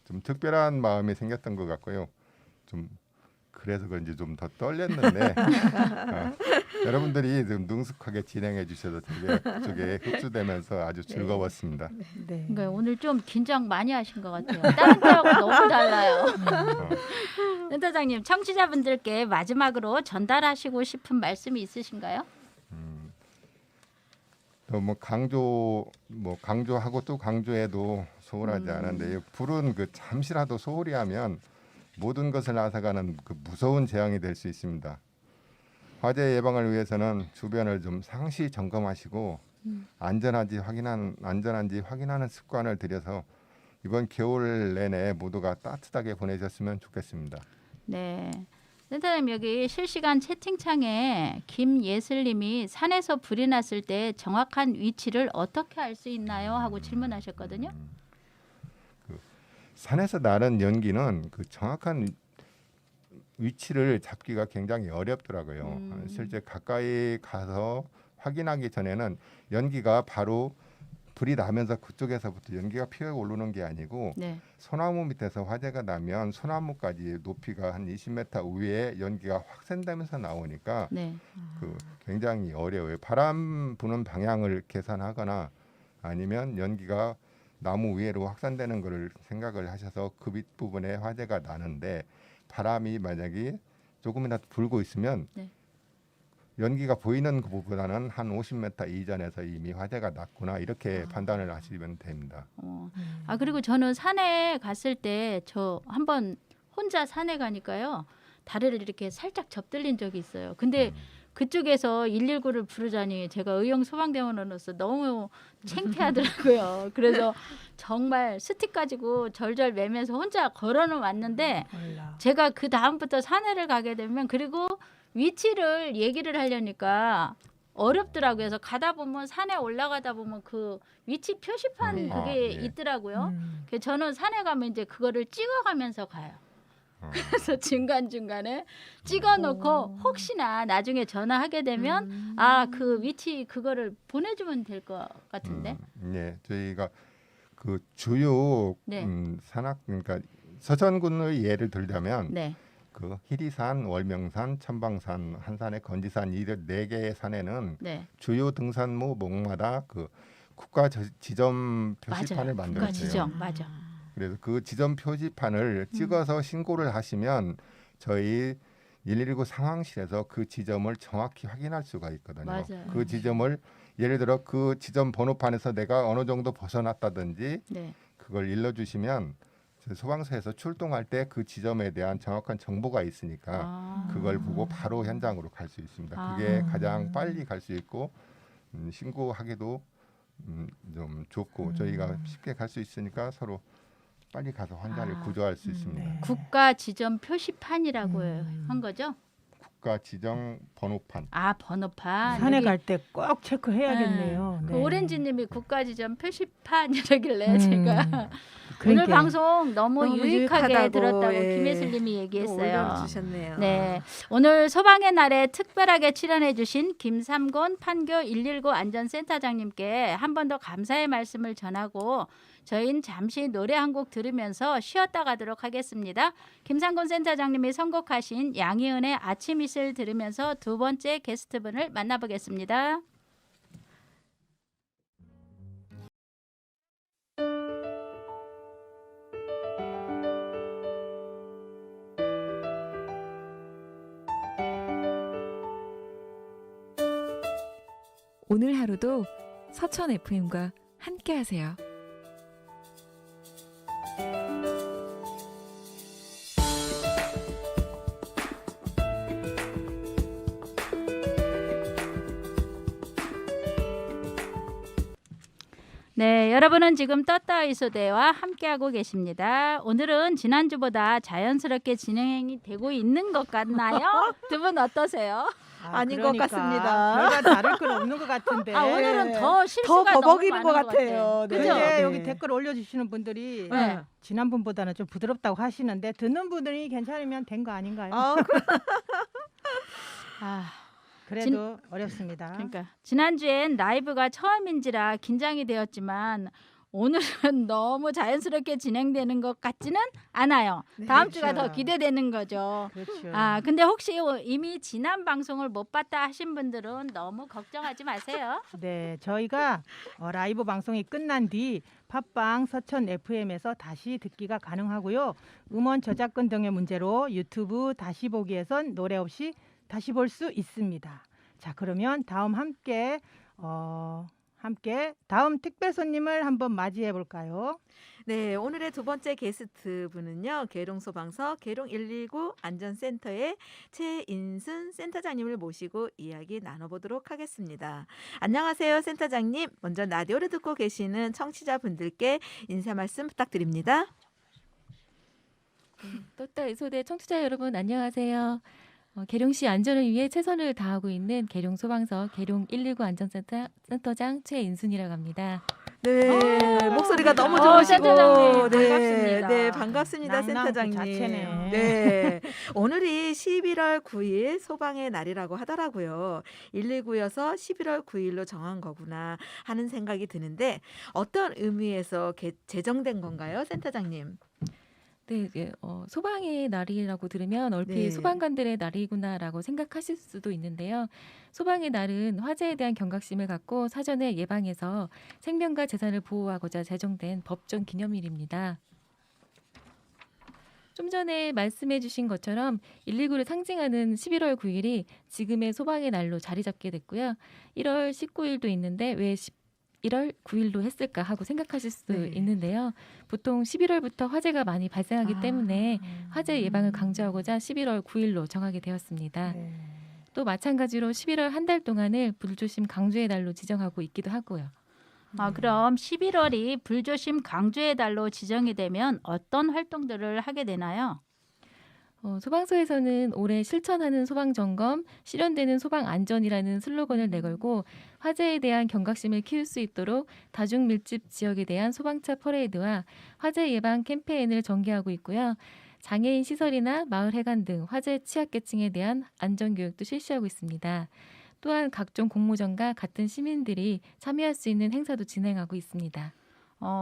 좀 특별한 마음이 생겼던 것 같고요. 좀 그래서 그런지 좀 더 떨렸는데 여러분들이 좀 능숙하게 진행해 주셔서 되게 그쪽에 흡수되면서 아주 즐거웠습니다. 네. 그러니까 오늘 좀 긴장 많이 하신 것 같아요. 다른 때하고 너무 달라요. 센터장님, 청취자분들께 마지막으로 전달하시고 싶은 말씀이 있으신가요? 또 강조하고 또 강조해도 소홀하지 않은데 불은 그 잠시라도 소홀히 하면 모든 것을 앗아가는 그 무서운 재앙이 될 수 있습니다. 화재 예방을 위해서는 주변을 좀 상시 점검하시고 안전한지 확인하는 습관을 들여서 이번 겨울 내내 모두가 따뜻하게 보내셨으면 좋겠습니다. 네. 센터장님, 여기 실시간 채팅창에 김예슬님이 산에서 불이 났을 때 정확한 위치를 어떻게 알 수 있나요? 하고 질문하셨거든요. 산에서 나는 연기는 그 정확한 위치를 잡기가 굉장히 어렵더라고요. 실제 가까이 가서 확인하기 전에는 연기가 바로 불이 나면서 그쪽에서부터 연기가 피어 오르는 게 아니고 네. 소나무 밑에서 화재가 나면 소나무까지 높이가 한 20m 위에 연기가 확산되면서 나오니까 네. 그 굉장히 어려워요. 바람 부는 방향을 계산하거나 아니면 연기가 나무 위로 확산되는 것을 생각을 하셔서 그 윗부분에 화재가 나는데 바람이 만약에 조금이라도 불고 있으면 네. 연기가 보이는 것보다는 한 50m 이전에서 이미 화재가 났구나 이렇게 판단을 하시면 됩니다. 그리고 저는 산에 갔을 때 저 한번 혼자 산에 가니까요. 다리를 이렇게 살짝 접들린 적이 있어요. 근데 그쪽에서 119를 부르자니 제가 의용 소방대원으로서 너무 창피하더라고요. 그래서 정말 스틱 가지고 절절 매면서 혼자 걸어는 왔는데 제가 그 다음부터 산에를 가게 되면 그리고 위치를 얘기를 하려니까 어렵더라고요. 그래서 가다 보면 산에 올라가다 보면 그 위치 표시판 그게 있더라고요. 그래서 저는 산에 가면 이제 그거를 찍어가면서 가요. 그래서 중간중간에 찍어놓고 혹시나 나중에 전화하게 되면 그 위치 그거를 보내주면 될 것 같은데. 네, 저희가 그 주요 네. 산악 그러니까 서천군의 예를 들자면 네. 그 희리산, 월명산, 천방산, 한산의 건지산 이 4개의 산에는 네. 주요 등산로 목마다 그 국가 지점 표시판을 맞아요. 만들었어요. 국가 지정 맞아. 그래서 그 지점 표지판을 찍어서 신고를 하시면 저희 119 상황실에서 그 지점을 정확히 확인할 수가 있거든요. 맞아요. 그 지점을 예를 들어 그 지점 번호판에서 내가 어느 정도 벗어났다든지 네. 그걸 일러주시면 소방서에서 출동할 때 그 지점에 대한 정확한 정보가 있으니까 아. 그걸 보고 바로 현장으로 갈 수 있습니다. 그게 가장 빨리 갈 수 있고 신고하기도 좀 좋고 저희가 쉽게 갈 수 있으니까 서로 빨리 가서 환자를 구조할 수 있습니다. 네. 국가 지정 표시판이라고 한 거죠? 국가 지정 번호판. 아 번호판. 산에 여기 갈 때 꼭 체크해야겠네요. 그 네. 오렌지님이 국가 지정 표시판이라길래 제가 오늘 그러니까 방송 너무 유익하게 유익하다고, 들었다고 예. 김혜슬님이 얘기했어요. 올려주셨네요. 네, 오늘 소방의 날에 특별하게 출연해주신 김삼곤 판교 119 안전센터장님께 한 번 더 감사의 말씀을 전하고 저희는 잠시 노래 한 곡 들으면서 쉬었다 가도록 하겠습니다. 김삼곤 센터장님이 선곡하신 양희은의 아침 이슬 들으면서 두 번째 게스트분을 만나보겠습니다. 오늘 하루도 서천 FM과 함께하세요. 네, 여러분은 지금 떴다 이소대와 함께하고 계십니다. 오늘은 지난주보다 자연스럽게 진행이 되고 있는 것 같나요? 두 분 어떠세요? 아닌 것 같습니다. 별반 다를 건 없는 것 같은데. 아, 오늘은 네. 더 실수가 더 너무 버벅이는 많은 것 같아요. 네. 그죠? 근데 네. 여기 댓글 올려주시는 분들이 네. 지난번보다는 좀 부드럽다고 하시는데 듣는 분들이 괜찮으면 된 거 아닌가요? 아, 그래도 어렵습니다. 그러니까 지난주엔 라이브가 처음인지라 긴장이 되었지만 오늘은 너무 자연스럽게 진행되는 것 같지는 않아요. 네, 다음 주가 그렇죠. 더 기대되는 거죠. 그렇죠. 아, 근데 혹시 이미 지난 방송을 못 봤다 하신 분들은 너무 걱정하지 마세요. 네, 저희가 라이브 방송이 끝난 뒤 팟빵 서천 FM에서 다시 듣기가 가능하고요. 음원 저작권 등의 문제로 유튜브 다시 보기에선 노래 없이 다시 볼 수 있습니다. 자, 그러면 함께 다음 특별 손님을 한번 맞이해 볼까요? 네, 오늘의 두 번째 게스트 분은요. 계룡소방서 계룡119 안전센터의 최인순 센터장님을 모시고 이야기 나눠보도록 하겠습니다. 안녕하세요, 센터장님. 먼저 라디오를 듣고 계시는 청취자분들께 인사 말씀 부탁드립니다. 떴다 이소대 청취자 여러분 안녕하세요. 계룡시 안전을 위해 최선을 다하고 있는 계룡소방서 계룡119 안전센터장 최인순이라고 합니다. 네, 목소리가 너무 센터장님, 좋으시고, 반갑습니다. 네, 반갑습니다, 낭낭 그 센터장님. 자체네. 네, 오늘이 11월 9일 소방의 날이라고 하더라고요. 119여서 11월 9일로 정한 거구나 하는 생각이 드는데 어떤 의미에서 제정된 건가요, 센터장님? 네, 소방의 날이라고 들으면 얼핏 네. 소방관들의 날이구나라고 생각하실 수도 있는데요. 소방의 날은 화재에 대한 경각심을 갖고 사전에 예방해서 생명과 재산을 보호하고자 제정된 법정 기념일입니다. 좀 전에 말씀해 주신 것처럼 119를 상징하는 11월 9일이 지금의 소방의 날로 자리 잡게 됐고요. 1월 19일도 있는데 왜 1월 9일로 했을까 하고 생각하실 수도 네. 있는데요. 보통 11월부터 화재가 많이 발생하기 때문에 화재 예방을 강조하고자 11월 9일로 정하게 되었습니다. 네. 또 마찬가지로 11월 한 달 동안을 불조심 강조의 달로 지정하고 있기도 하고요. 아, 그럼 11월이 불조심 강조의 달로 지정이 되면 어떤 활동들을 하게 되나요? 소방서에서는 올해 실천하는 소방점검, 실현되는 소방안전이라는 슬로건을 내걸고 화재에 대한 경각심을 키울 수 있도록 다중밀집 지역에 대한 소방차 퍼레이드와 화재 예방 캠페인을 전개하고 있고요. 장애인 시설이나 마을 해관 등 화재 취약계층에 대한 안전교육도 실시하고 있습니다. 또한 각종 공모전과 같은 시민들이 참여할 수 있는 행사도 진행하고 있습니다.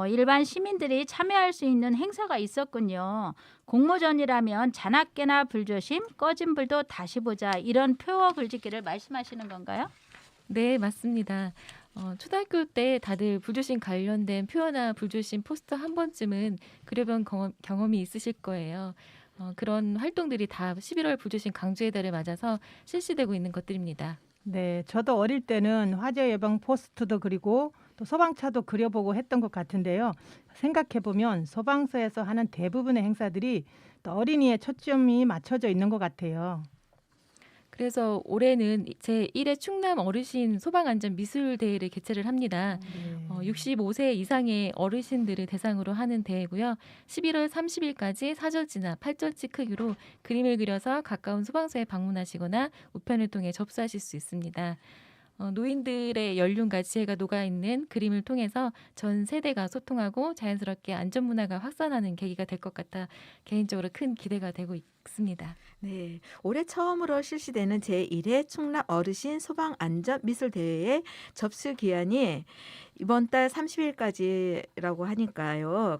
일반 시민들이 참여할 수 있는 행사가 있었군요. 공모전이라면 잔악계나 불조심, 꺼진 불도 다시 보자 이런 표어 글짓기를 말씀하시는 건가요? 네, 맞습니다. 초등학교 때 다들 불조심 관련된 표어나 불조심 포스터 한 번쯤은 그려본 경험이 있으실 거예요. 그런 활동들이 다 11월 불조심 강조의 달을 맞아서 실시되고 있는 것들입니다. 네, 저도 어릴 때는 화재 예방 포스터도 그리고 또 소방차도 그려보고 했던 것 같은데요. 생각해보면 소방서에서 하는 대부분의 행사들이 또 어린이의 초점이 맞춰져 있는 것 같아요. 그래서 올해는 제1회 충남 어르신 소방안전 미술대회를 개최를 합니다. 65세 이상의 어르신들을 대상으로 하는 대회고요. 11월 30일까지 4절지나 8절지 크기로 그림을 그려서 가까운 소방서에 방문하시거나 우편을 통해 접수하실 수 있습니다. 노인들의 연륜과 지혜가 녹아있는 그림을 통해서 전 세대가 소통하고 자연스럽게 안전문화가 확산하는 계기가 될 것 같아 개인적으로 큰 기대가 되고 있습니다. 네, 올해 처음으로 실시되는 제1회 충남 어르신 소방 안전 미술 대회의 접수 기한이 이번 달 30일까지라고 하니까요.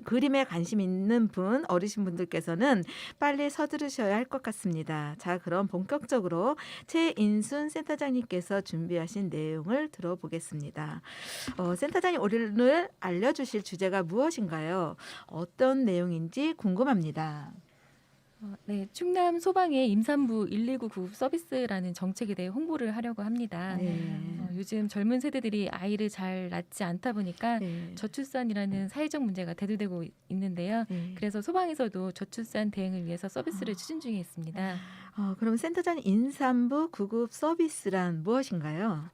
그림에 관심 있는 분, 어르신분들께서는 빨리 서두르셔야 할 것 같습니다. 자, 그럼 본격적으로 최인순 센터장님께서 준비하신 내용을 들어보겠습니다. 센터장님 오늘 알려주실 주제가 무엇인가요? 어떤 내용인지 궁금합니다. 네, 충남 소방의 임산부 119 구급 서비스라는 정책에 대해 홍보를 하려고 합니다. 요즘 젊은 세대들이 아이를 잘 낳지 않다 보니까 저출산이라는 사회적 문제가 대두되고 있는데요. 그래서 소방에서도 저출산 대응을 위해서 서비스를 추진 중에 있습니다. 그럼 센터장님 임산부 구급 서비스란 무엇인가요?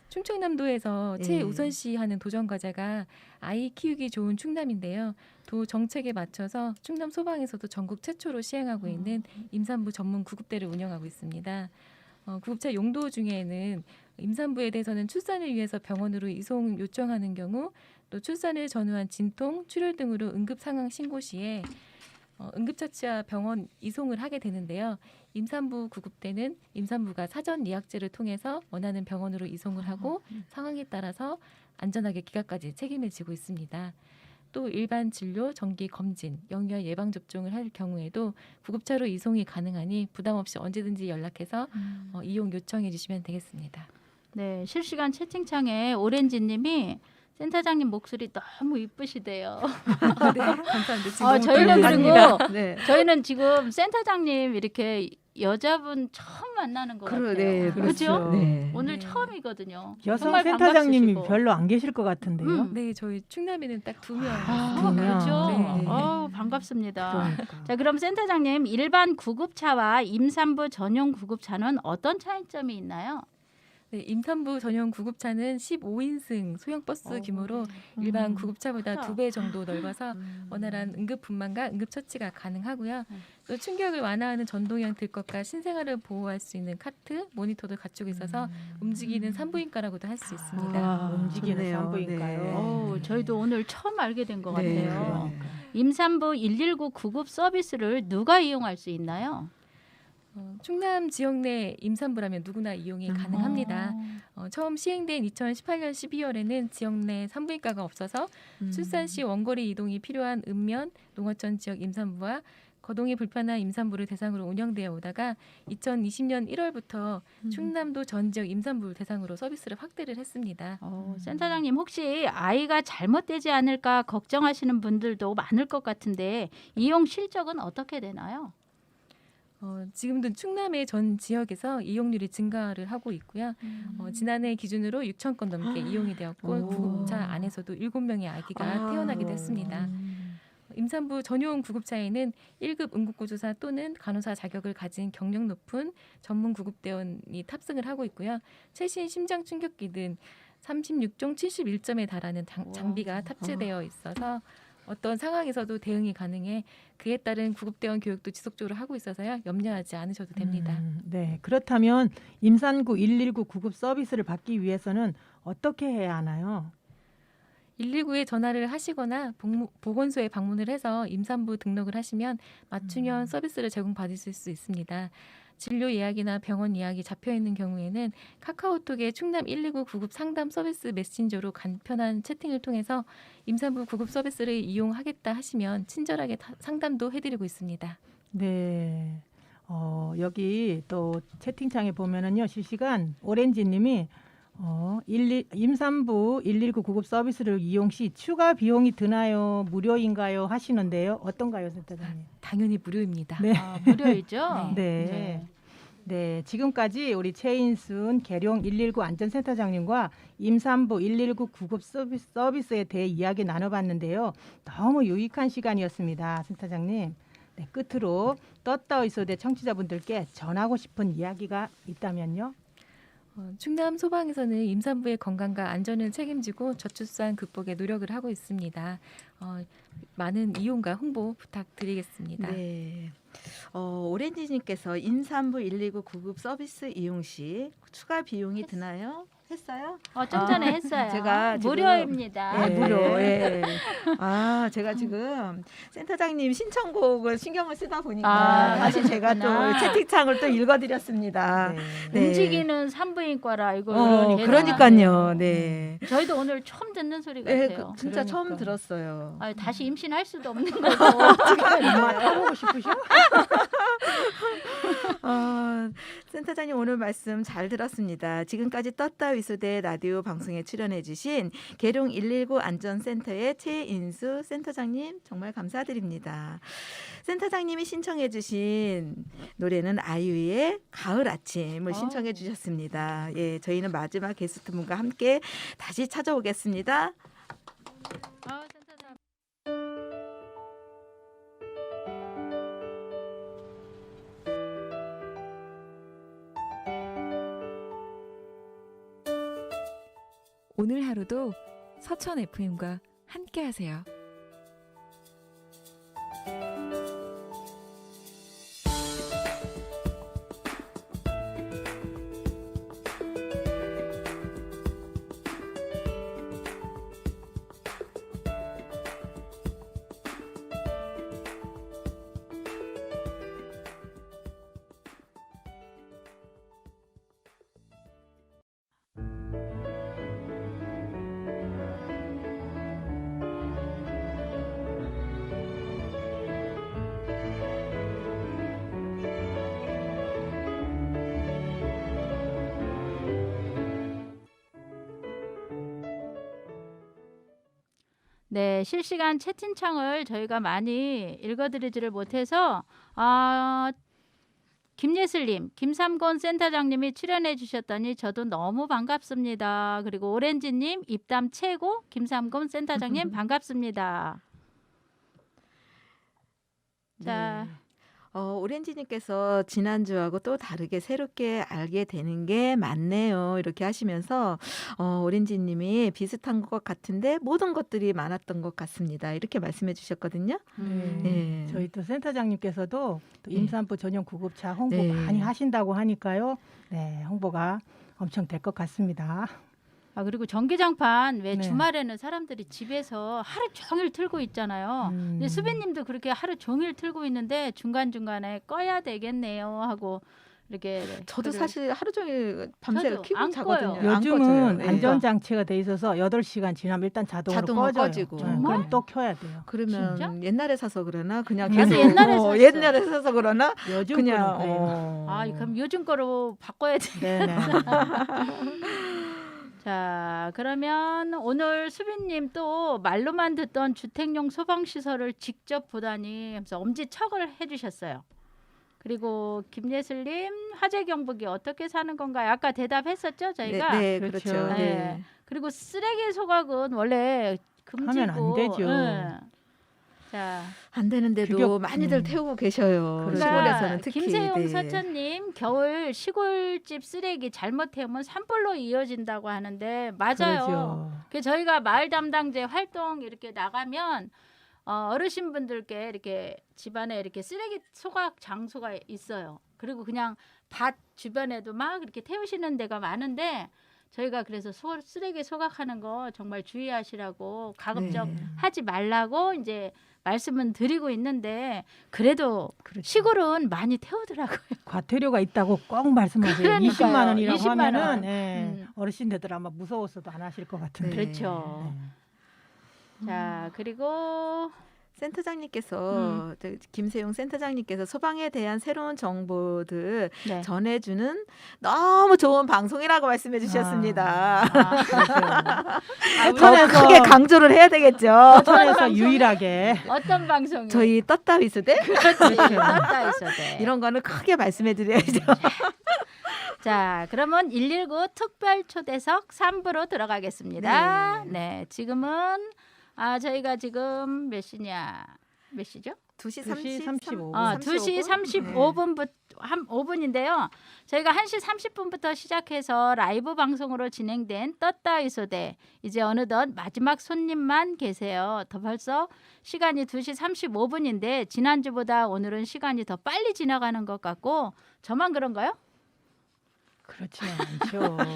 충청남도에서 최우선시하는 도전 과제가 아이 키우기 좋은 충남인데요. 도 정책에 맞춰서 충남 소방에서도 전국 최초로 시행하고 있는 임산부 전문 구급대를 운영하고 있습니다. 구급차 용도 중에는 임산부에 대해서는 출산을 위해서 병원으로 이송 요청하는 경우, 또 출산을 전후한 진통, 출혈 등으로 응급 상황 신고 시에 응급처치와 병원 이송을 하게 되는데요. 임산부 구급대는 임산부가 사전 예약제를 통해서 원하는 병원으로 이송을 하고 상황에 따라서 안전하게 귀가까지 책임을 지고 있습니다. 또 일반 진료, 정기 검진, 영유아 예방 접종을 할 경우에도 구급차로 이송이 가능하니 부담 없이 언제든지 연락해서 이용 요청해 주시면 되겠습니다. 네, 실시간 채팅창에 오렌지님이 센터장님 목소리 너무 이쁘시대요. 네, 감사합니다. 지금 저희는 떨립니다. 그리고 네. 저희는 지금 센터장님 이렇게 여자분 처음 만나는 것 같아요. 네, 그렇죠? 네. 오늘 네. 처음이거든요. 여성 정말 센터장님이 반갑으시고. 별로 안 계실 것 같은데요. 네, 저희 충남에는 딱 2명. 두 명. 그렇죠. 네. 반갑습니다. 그러니까. 자, 그럼 센터장님 일반 구급차와 임산부 전용 구급차는 어떤 차이점이 있나요? 네, 임산부 전용 구급차는 15인승 소형 버스 규모로 일반 구급차보다 크다. 2배 정도 넓어서 원활한 응급 분만과 응급 처치가 가능하고요. 또 충격을 완화하는 전동형 들것과 신생아를 보호할 수 있는 카트, 모니터도 갖추고 있어서 움직이는 산부인과라고도 할 수 있습니다. 움직이는 좋네요. 산부인과요. 네. 저희도 오늘 처음 알게 된 것 네, 같아요. 그러니까요. 임산부 119 구급 서비스를 누가 이용할 수 있나요? 충남 지역 내 임산부라면 누구나 이용이 가능합니다. 처음 시행된 2018년 12월에는 지역 내 산부인과가 없어서 출산 시 원거리 이동이 필요한 읍면, 농어촌 지역 임산부와 거동이 불편한 임산부를 대상으로 운영되어 오다가 2020년 1월부터 충남도 전 지역 임산부를 대상으로 서비스를 확대를 했습니다. 센터장님 혹시 아이가 잘못되지 않을까 걱정하시는 분들도 많을 것 같은데 이용 실적은 어떻게 되나요? 지금도 충남의 전 지역에서 이용률이 증가를 하고 있고요. 지난해 기준으로 6천 건 넘게 이용이 되었고 구급차 안에서도 7명의 아기가 태어나게 됐습니다. 임산부 전용 구급차에는 1급 응급구조사 또는 간호사 자격을 가진 경력 높은 전문 구급대원이 탑승을 하고 있고요. 최신 심장 충격기 등 36종 71점에 달하는 장비가 탑재되어 있어서 어떤 상황에서도 대응이 가능해 그에 따른 구급대원 교육도 지속적으로 하고 있어서요. 염려하지 않으셔도 됩니다. 네, 그렇다면 임산부 119 구급 서비스를 받기 위해서는 어떻게 해야 하나요? 119에 전화를 하시거나 보건소에 방문을 해서 임산부 등록을 하시면 맞춤형 서비스를 제공받으실 수 있습니다. 진료 예약이나 병원 예약이 잡혀 있는 경우에는 카카오톡의 충남 119 구급 상담 서비스 메신저로 간편한 채팅을 통해서 임산부 구급 서비스를 이용하겠다 하시면 친절하게 상담도 해드리고 있습니다. 네. 여기 또 채팅창에 보면은요, 실시간 오렌지님이 임산부 119 구급 서비스를 이용 시 추가 비용이 드나요? 무료인가요? 하시는데요. 어떤가요, 센터장님? 당연히 무료입니다. 네. 아, 무료이죠? 네. 네, 지금까지 우리 최인순 계룡 119 안전센터장님과 임산부 119 구급 서비스에 대해 이야기 나눠봤는데요. 너무 유익한 시간이었습니다, 센터장님. 네, 끝으로 떴다 의소대 청취자분들께 전하고 싶은 이야기가 있다면요. 충남 소방에서는 임산부의 건강과 안전을 책임지고 저출산 극복에 노력을 하고 있습니다. 많은 이용과 홍보 부탁드리겠습니다. 네. 오렌지님께서 임산부 119 구급 서비스 이용 시 추가 비용이 드나요? 했어요? 좀 전에 했어요. 제가 지금- 무료입니다. 네, 무료. 예. 제가 지금 센터장님 신청곡을 신경을 쓰다 보니까 다시 제가 또 그렇구나. 채팅창을 또 읽어드렸습니다. 네. 움직이는 산부인과라 이거 그러니까요. 네. 저희도 오늘 처음 듣는 소리 네, 같아요. 진짜 처음 들었어요. 다시 임신할 수도 없는 거고. 정말 타보고 싶으셔? 센터장님 오늘 말씀 잘 들었습니다. 지금까지 떴다 위소대 라디오 방송에 출연해주신 계룡 119 안전센터의 최인수 센터장님 정말 감사드립니다. 센터장님이 신청해주신 노래는 아이유의 가을 아침을 신청해주셨습니다. 예, 저희는 마지막 게스트분과 함께 다시 찾아오겠습니다. 센터장. 오늘 하루도 서천 FM과 함께하세요. 네, 실시간 채팅창을 저희가 많이 읽어드리지를 못해서 김예슬님, 김삼곤 센터장님이 출연해 주셨더니 저도 너무 반갑습니다. 그리고 오렌지님 입담 최고, 김삼곤 센터장님 반갑습니다. 자, 오렌지님께서 지난주하고 또 다르게 새롭게 알게 되는 게 많네요. 이렇게 하시면서 오렌지님이 비슷한 것 같은데 모든 것들이 많았던 것 같습니다. 이렇게 말씀해 주셨거든요. 네. 저희 또 센터장님께서도 또 임산부 전용 구급차 홍보 네. 많이 하신다고 하니까요. 네, 홍보가 엄청 될 것 같습니다. 그리고 전기장판 왜 네. 주말에는 사람들이 집에서 하루 종일 틀고 있잖아요. 근데 수빈님도 그렇게 하루 종일 틀고 있는데 중간중간에 꺼야 되겠네요 하고 이렇게 저도 글을- 사실 하루 종일 밤새 저도 키고 안 자거든요. 꺼요. 안 요즘은 꺼져요. 네. 안전장치가 돼 있어서 8시간 지나면 일단 자동으로 꺼지고. 네, 그럼 또 켜야 돼요. 그러면 진짜? 옛날에 사서 그러나 그냥 나도 계속 옛날에 샀어. 옛날에 사서 그러나 요즘 그냥 그래요. 그럼 요즘 거로 바꿔야 돼. 네네. 자, 그러면 오늘 수빈님 또 말로만 듣던 주택용 소방시설을 직접 보다니 하면서 엄지척을 해주셨어요. 그리고 김예슬님 화재 경보기 어떻게 사는 건가요? 아까 대답했었죠 저희가. 네, 그렇죠. 그렇죠. 네. 네. 그리고 쓰레기 소각은 원래 금지고. 하면 안 되죠. 네. 자, 안 되는데도 규격, 많이들 태우고 계셔요. 그러니까 시골에서는 특히. 김세용 네. 서천님 겨울 시골집 쓰레기 잘못 태우면 산불로 이어진다고 하는데 맞아요. 그러죠. 그 저희가 마을 담당제 활동 이렇게 나가면 어르신분들께 이렇게 집안에 이렇게 쓰레기 소각 장소가 있어요. 그리고 그냥 밭 주변에도 막 이렇게 태우시는 데가 많은데 저희가 그래서 쓰레기 소각하는 거 정말 주의하시라고 가급적 네. 하지 말라고 이제 말씀은 드리고 있는데 그래도 그렇죠. 시골은 많이 태우더라고요. 과태료가 있다고 꼭 말씀하세요. 그러니까요. 20만 원이라고 20만 원. 하면은 예, 음. 어르신들 아마 무서워서도 안 하실 것 같은데. 그렇죠. 자, 그리고 센터장님께서 김세용 센터장님께서 소방에 대한 새로운 정보들 네. 전해주는 너무 좋은 방송이라고 말씀해 주셨습니다. 더 크게 강조를 해야 되겠죠. 서천에서 유일하게 어떤 방송이? 저희 떴다위수대 그렇지. 떴다 있어대. 이런 거는 크게 말씀해 드려야죠. 자, 그러면 119 특별 초대석 3부로 들어가겠습니다. 네, 지금은 저희가 지금 몇 시냐? 몇 시죠? 2시 2시 35분. 2시 35분부터 한 5분인데요. 저희가 1시 30분부터 시작해서 라이브 방송으로 진행된 떴다 이소대 이제 어느덧 마지막 손님만 계세요. 더 벌써 시간이 2시 35분인데 지난주보다 오늘은 시간이 더 빨리 지나가는 것 같고 저만 그런가요? 그렇지는 않죠. 네.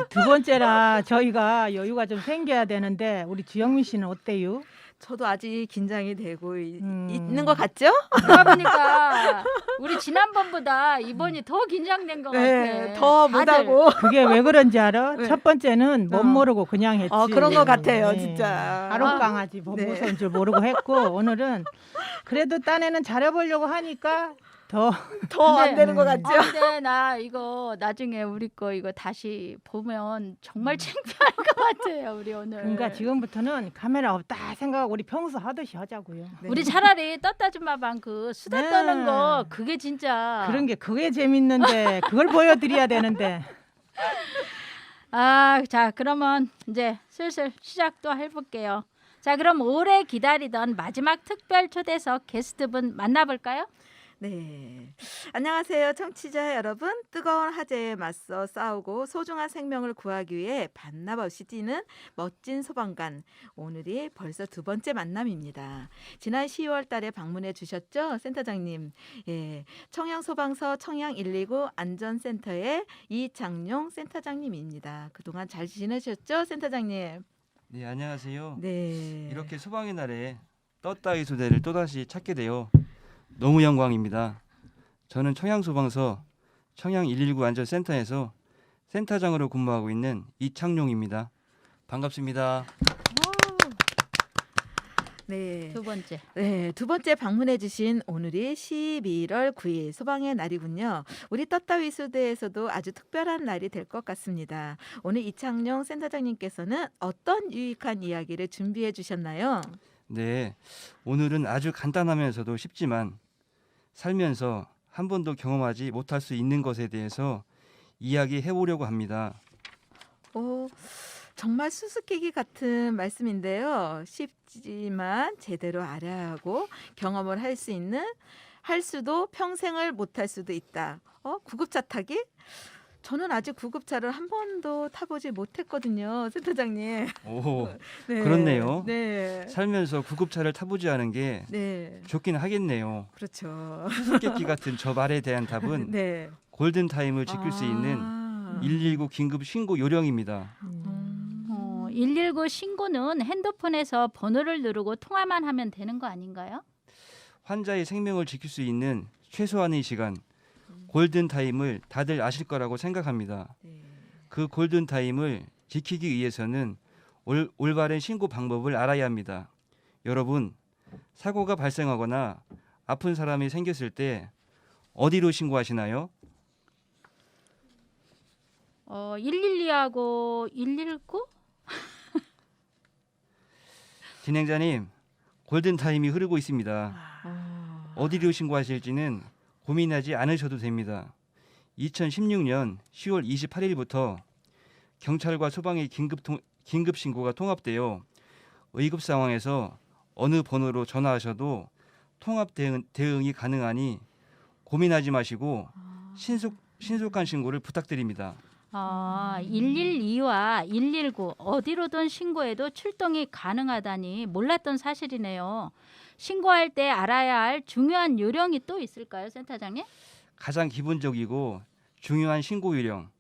두 번째라 저희가 여유가 좀 생겨야 되는데 우리 주영민 씨는 어때요? 저도 아직 긴장이 되고 있는 것 같죠? 그러다 보니까 우리 지난번보다 이번이 더 긴장된 것 같아. 더 다들. 못하고. 그게 왜 그런지 알아? 네. 것 번째는 못 모르고 그냥 했지. 그런 것 같아요, 네. 진짜. 바로 강아지 뭐 네. 무서운 줄 모르고 했고 오늘은 그래도 딴에는 잘해보려고 하니까 더 더 안 되는 것 같죠? 근데 나 이거 나중에 우리 거 이거 다시 보면 정말 창피할 것 같아요. 우리 오늘. 그러니까 지금부터는 카메라 없다 생각하고 우리 평소 하듯이 하자고요. 네. 우리 차라리 떴다 주마방 그 수다 네. 떠는 거 그게 진짜 그런 게 그게 재밌는데 그걸 보여드려야 되는데 자 그러면 이제 슬슬 시작도 해볼게요. 자 그럼 오래 기다리던 마지막 특별 초대석 게스트분 만나볼까요? 네. 안녕하세요, 청취자 여러분. 뜨거운 화재에 맞서 싸우고 소중한 생명을 구하기 위해 반납 없이 뛰는 멋진 소방관. 오늘이 벌써 두 번째 만남입니다. 지난 10월 달에 방문해 주셨죠, 센터장님. 예. 청양소방서 청양119 안전센터의 이장용 센터장님입니다. 그동안 잘 지내셨죠, 센터장님? 네, 안녕하세요. 네. 이렇게 소방의 날에 떴다이 소대를 또다시 찾게 되어 너무 영광입니다. 저는 청양소방서 청양119 안전센터에서 센터장으로 근무하고 있는 이창용입니다. 반갑습니다. 네. 두 번째. 네, 두 번째 방문해 주신 오늘이 11월 9일 소방의 날이군요. 우리 떴다위수대에서도 아주 특별한 날이 될 것 같습니다. 오늘 이창용 센터장님께서는 어떤 유익한 이야기를 준비해 주셨나요? 네, 오늘은 아주 간단하면서도 쉽지만 살면서 한 번도 경험하지 못할 수 있는 것에 대해서 이야기해 보려고 합니다. 정말 수수께끼 같은 말씀인데요. 쉽지만 제대로 알아야 하고 경험을 할 수도 평생을 못할 수도 있다. 구급차 타기? 저는 아직 구급차를 한 번도 타보지 못했거든요, 센터장님. 오, 네. 그렇네요. 네. 살면서 구급차를 타보지 않은 게 네. 좋긴 하겠네요. 그렇죠. 수수께끼 같은 저 말에 대한 답은 네. 골든 타임을 지킬 수 있는 119 긴급 신고 요령입니다. 119 신고는 핸드폰에서 번호를 누르고 통화만 하면 되는 거 아닌가요? 환자의 생명을 지킬 수 있는 최소한의 시간, 골든 타임을 다들 아실 거라고 생각합니다. 그 골든 타임을 지키기 위해서는 올바른 신고 방법을 알아야 합니다. 여러분, 사고가 발생하거나 아픈 사람이 생겼을 때 어디로 신고하시나요? 112하고 119? 진행자님, 골든 타임이 흐르고 있습니다. 어디로 신고하실지는 고민하지 않으셔도 됩니다. 2016년 10월 28일부터 경찰과 소방의 긴급 신고가 통합되어 의급 상황에서 어느 번호로 전화하셔도 통합 대응이 가능하니 고민하지 마시고 신속한 신고를 부탁드립니다. 112와 119 어디로든 신고해도 출동이 가능하다니 몰랐던 사실이네요. 신고할 때 알아야 할 중요한 요령이 또 있을까요, 센터장님? 가장 기본적이고 중요한 신고 요령.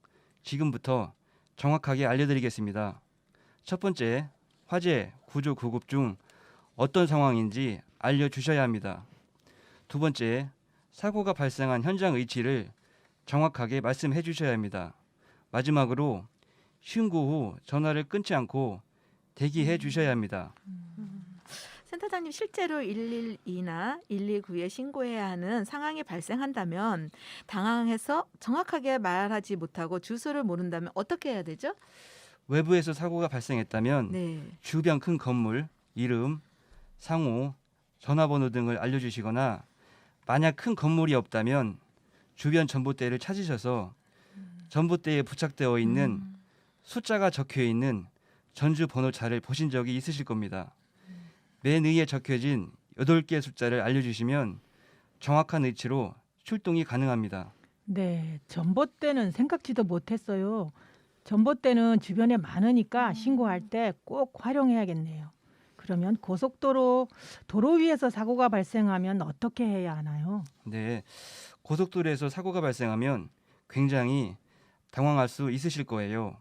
지금부터 정확하게 알려드리겠습니다. 첫 번째, 화재, 구조, 구급 중 어떤 상황인지 알려주셔야 합니다. 두 번째, 사고가 발생한 현장 위치를 정확하게 말씀해 주셔야 합니다. 마지막으로 신고 후 전화를 끊지 않고 대기해 주셔야 합니다. 센터장님 실제로 112나 119에 신고해야 하는 상황이 발생한다면 당황해서 정확하게 말하지 못하고 주소를 모른다면 어떻게 해야 되죠? 외부에서 사고가 발생했다면 네. 주변 큰 건물, 이름, 상호, 전화번호 등을 알려주시거나 만약 큰 건물이 없다면 주변 전봇대를 찾으셔서 전봇대에 부착되어 있는 숫자가 적혀 있는 전주 번호차를 보신 적이 있으실 겁니다. 맨 위에 적혀진 8개 숫자를 알려주시면 정확한 위치로 출동이 가능합니다. 네, 전봇대는 생각지도 못했어요. 전봇대는 주변에 많으니까 신고할 때 꼭 활용해야겠네요. 그러면 고속도로 도로 위에서 사고가 발생하면 어떻게 해야 하나요? 네, 고속도로에서 사고가 발생하면 굉장히 당황할 수 있으실 거예요.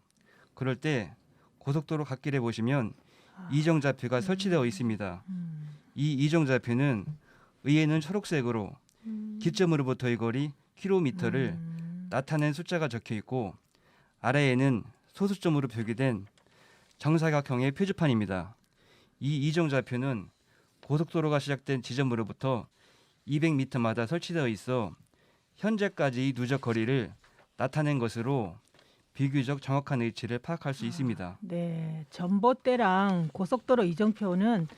그럴 때 고속도로 갓길에 보시면 이정좌표가 설치되어 있습니다. 이 이정좌표는 위에는 초록색으로 기점으로부터의 거리 킬로미터를 나타낸 숫자가 적혀 있고 아래에는 소수점으로 표기된 정사각형의 표지판입니다. 이 이정좌표는 고속도로가 시작된 지점으로부터 200m마다 설치되어 있어 현재까지 누적 거리를 나타낸 것으로 비교적 정확한 위치를 파악할 수 있습니다. 네, 전봇대랑 고속도로 이정표는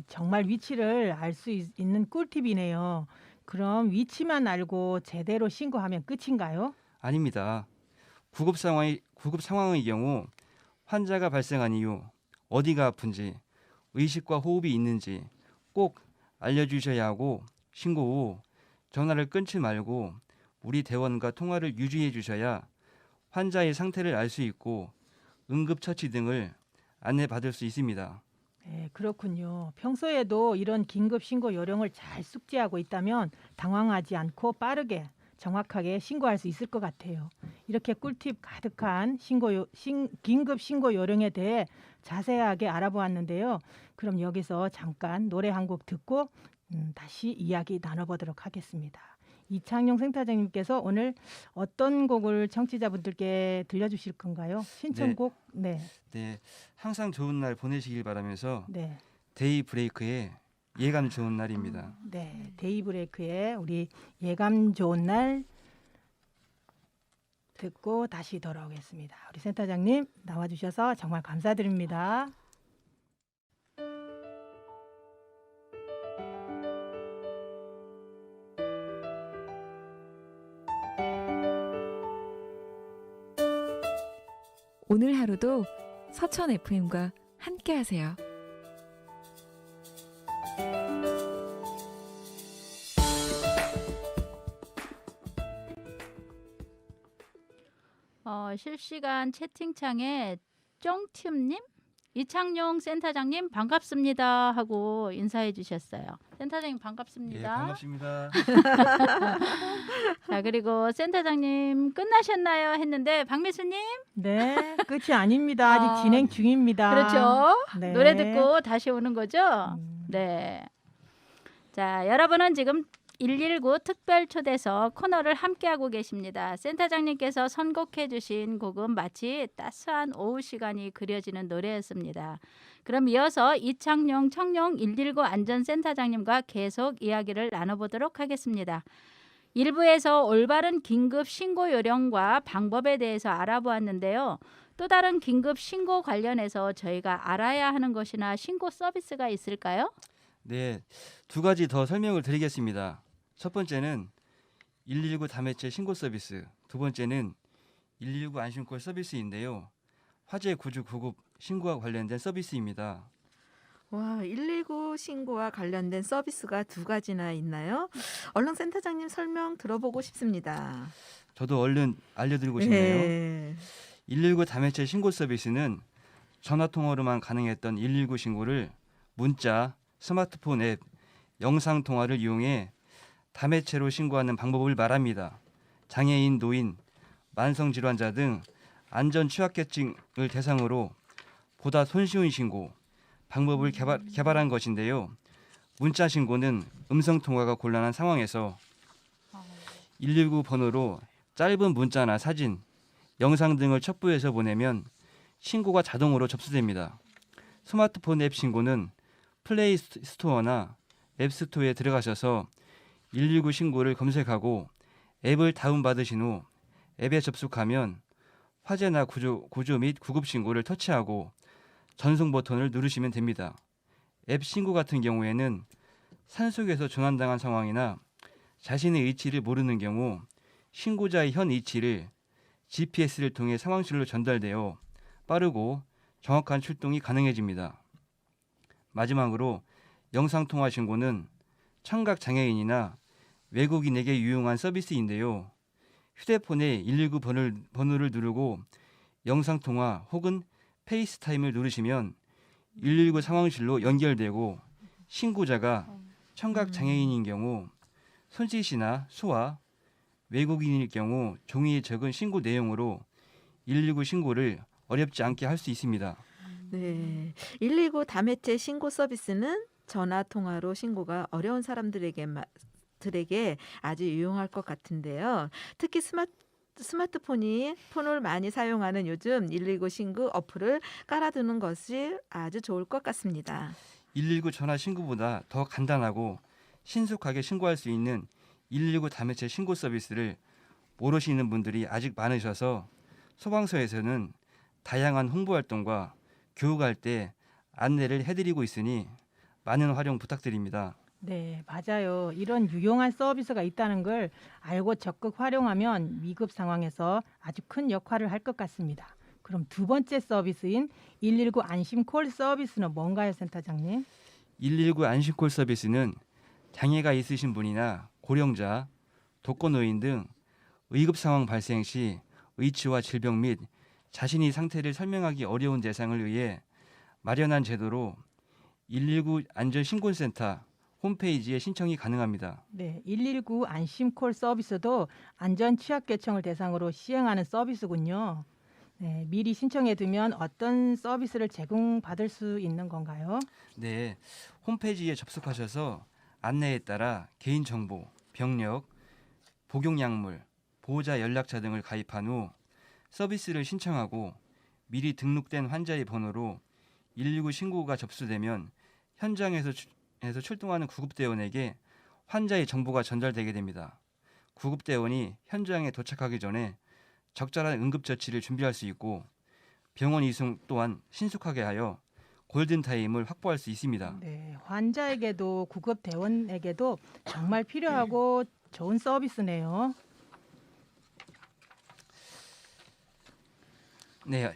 정말 위치를 알 수 있는 꿀팁이네요. 그럼 위치만 알고 제대로 신고하면 끝인가요? 아닙니다. 구급 상황의 경우 환자가 발생한 이유, 어디가 아픈지, 의식과 호흡이 있는지 꼭 알려주셔야 하고 신고 후 전화를 끊지 말고 우리 대원과 통화를 유지해 주셔야 환자의 상태를 알 수 있고 응급처치 등을 안내받을 수 있습니다. 네, 그렇군요. 평소에도 이런 긴급 신고 요령을 잘 숙지하고 있다면 당황하지 않고 빠르게 정확하게 신고할 수 있을 것 같아요. 이렇게 꿀팁 가득한 긴급 신고 요령에 대해 자세하게 알아보았는데요. 그럼 여기서 잠깐 노래 한 곡 듣고 다시 이야기 나눠보도록 하겠습니다. 이창용 센터장님께서 오늘 어떤 곡을 청취자분들께 들려주실 건가요? 신청곡? 네. 네, 항상 좋은 날 보내시길 바라면서 네. 데이 브레이크의 예감 좋은 날입니다. 네, 데이브레이크의 우리 예감 좋은 날 듣고 다시 돌아오겠습니다. 우리 센터장님 나와주셔서 정말 감사드립니다. 오늘 하루도 서천 FM과 함께하세요. 실시간 채팅창에 쫑팀님, 이창용 센터장님 반갑습니다 하고 인사해 주셨어요. 센터장님 예, 반갑습니다. 반갑습니다. 자, 그리고 센터장님 끝나셨나요 했는데 박미수님 네, 끝이 아닙니다. 아직 아, 진행 중입니다. 그렇죠. 네. 노래 듣고 다시 오는 거죠. 네. 자, 여러분은 지금 119 특별 초대석 코너를 함께하고 계십니다. 센터장님께서 선곡해 주신 곡은 마치 따스한 오후 시간이 그려지는 노래였습니다. 그럼 이어서 이창용 청룡 119 안전센터장님과 계속 이야기를 나눠보도록 하겠습니다. 1부에서 올바른 긴급 신고 요령과 방법에 대해서 알아보았는데요. 또 다른 긴급 신고 관련해서 저희가 알아야 하는 것이나 신고 서비스가 있을까요? 네, 두 가지 더 설명을 드리겠습니다. 첫 번째는 119 다매체 신고 서비스, 두 번째는 119 안심콜 서비스인데요. 화재 구조 구급 신고와 관련된 서비스입니다. 와, 119 신고와 관련된 서비스가 두 가지나 있나요? 얼른 센터장님 설명 들어보고 싶습니다. 저도 얼른 알려드리고 싶네요. 네. 119 다매체 신고 서비스는 전화통화로만 가능했던 119 신고를 문자, 스마트폰 앱, 영상통화를 이용해 다매체로 신고하는 방법을 말합니다. 장애인, 노인, 만성질환자 등 안전 취약계층을 대상으로 보다 손쉬운 신고 방법을 개발한 것인데요. 문자 신고는 음성 통화가 곤란한 상황에서 119 번호로 짧은 문자나 사진, 영상 등을 첩부해서 보내면 신고가 자동으로 접수됩니다. 스마트폰 앱 신고는 플레이 스토어나 앱스토어에 들어가셔서 119 신고를 검색하고 앱을 다운받으신 후 앱에 접속하면 화재나 구조 및 구급 신고를 터치하고 전송 버튼을 누르시면 됩니다. 앱 신고 같은 경우에는 산속에서 조난당한 상황이나 자신의 위치를 모르는 경우 신고자의 현 위치를 GPS를 통해 상황실로 전달되어 빠르고 정확한 출동이 가능해집니다. 마지막으로 영상통화 신고는 청각 장애인이나 외국인에게 유용한 서비스인데요. 휴대폰에 119 번호를 누르고 영상통화 혹은 페이스타임을 누르시면 119 상황실로 연결되고 신고자가 청각 장애인인 경우 손짓이나 수화, 외국인일 경우 종이에 적은 신고 내용으로 119 신고를 어렵지 않게 할 수 있습니다. 네, 119 다매체 신고 서비스는 전화 통화로 신고가 어려운 사람들에게 아주 유용할 것 같은데요. 특히 스마트폰을 많이 사용하는 요즘 119 신고 어플을 깔아두는 것이 아주 좋을 것 같습니다. 119 전화 신고보다 더 간단하고 신속하게 신고할 수 있는 119 다매체 신고 서비스를 모르시는 분들이 아직 많으셔서 소방서에서는 다양한 홍보 활동과 교육할 때 안내를 해드리고 있으니 많은 활용 부탁드립니다. 네, 맞아요. 이런 유용한 서비스가 있다는 걸 알고 적극 활용하면 위급 상황에서 아주 큰 역할을 할 것 같습니다. 그럼 두 번째 서비스인 119 안심콜 서비스는 뭔가요, 센터장님? 119 안심콜 서비스는 장애가 있으신 분이나 고령자, 독거노인 등 위급 상황 발생 시 의치와 질병 및 자신의 상태를 설명하기 어려운 대상을 위해 마련한 제도로 119 안전신고센터 홈페이지에 신청이 가능합니다. 네, 119 안심콜 서비스도 안전 취약계층을 대상으로 시행하는 서비스군요. 네, 미리 신청해 두면 어떤 서비스를 제공받을 수 있는 건가요? 네, 홈페이지에 접속하셔서 안내에 따라 개인정보, 병력, 복용약물, 보호자 연락처 등을 가입한 후 서비스를 신청하고 미리 등록된 환자의 번호로 119 신고가 접수되면 현장에서 출동하는 구급대원에게 환자의 정보가 전달되게 됩니다. 구급대원이 현장에 도착하기 전에 적절한 응급처치를 준비할 수 있고 병원 이송 또한 신속하게 하여 골든타임을 확보할 수 있습니다. 네, 환자에게도 구급대원에게도 정말 필요하고 좋은 서비스네요. 네,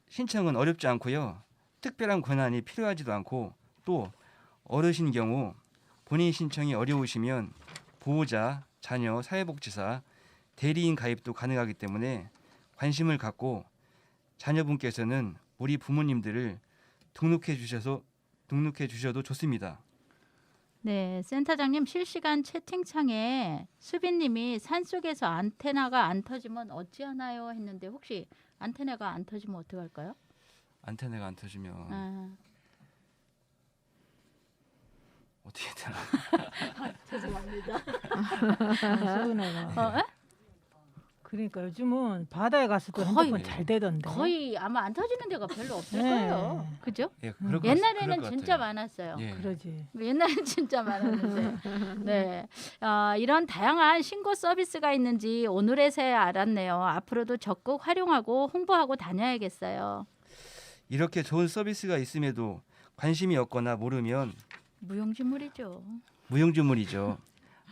신청은 어렵지 않고요. 특별한 권한이 필요하지도 않고 또 어르신 경우 본인 신청이 어려우시면 보호자, 자녀, 사회복지사, 대리인 가입도 가능하기 때문에 관심을 갖고 자녀분께서는 우리 부모님들을 등록해 주셔도 좋습니다. 네, 센터장님 실시간 채팅창에 수빈님이 산속에서 안테나가 안 터지면 어찌하나요 했는데 혹시 안테나가 안 터지면 어떡할까요? 안테나가 안 터지면 어떻게 되나? 죄송합니다. 그러니까 요즘은 바다에 갔을 때 거의- 핸드폰 잘 되던데. 거의 아마 안 터지는 데가 별로 없을 네. 거예요. 그죠? 예, 그럴 것 옛날에는 그럴 것 진짜 같아요. 많았어요. 예. 그러지. 옛날엔 진짜 많았는데. 네. 이런 다양한 신고 서비스가 있는지 오늘에서야 알았네요. 앞으로도 적극 활용하고 홍보하고 다녀야겠어요. 이렇게 좋은 서비스가 있음에도 관심이 없거나 모르면 무용지물이죠. 무용지물이죠.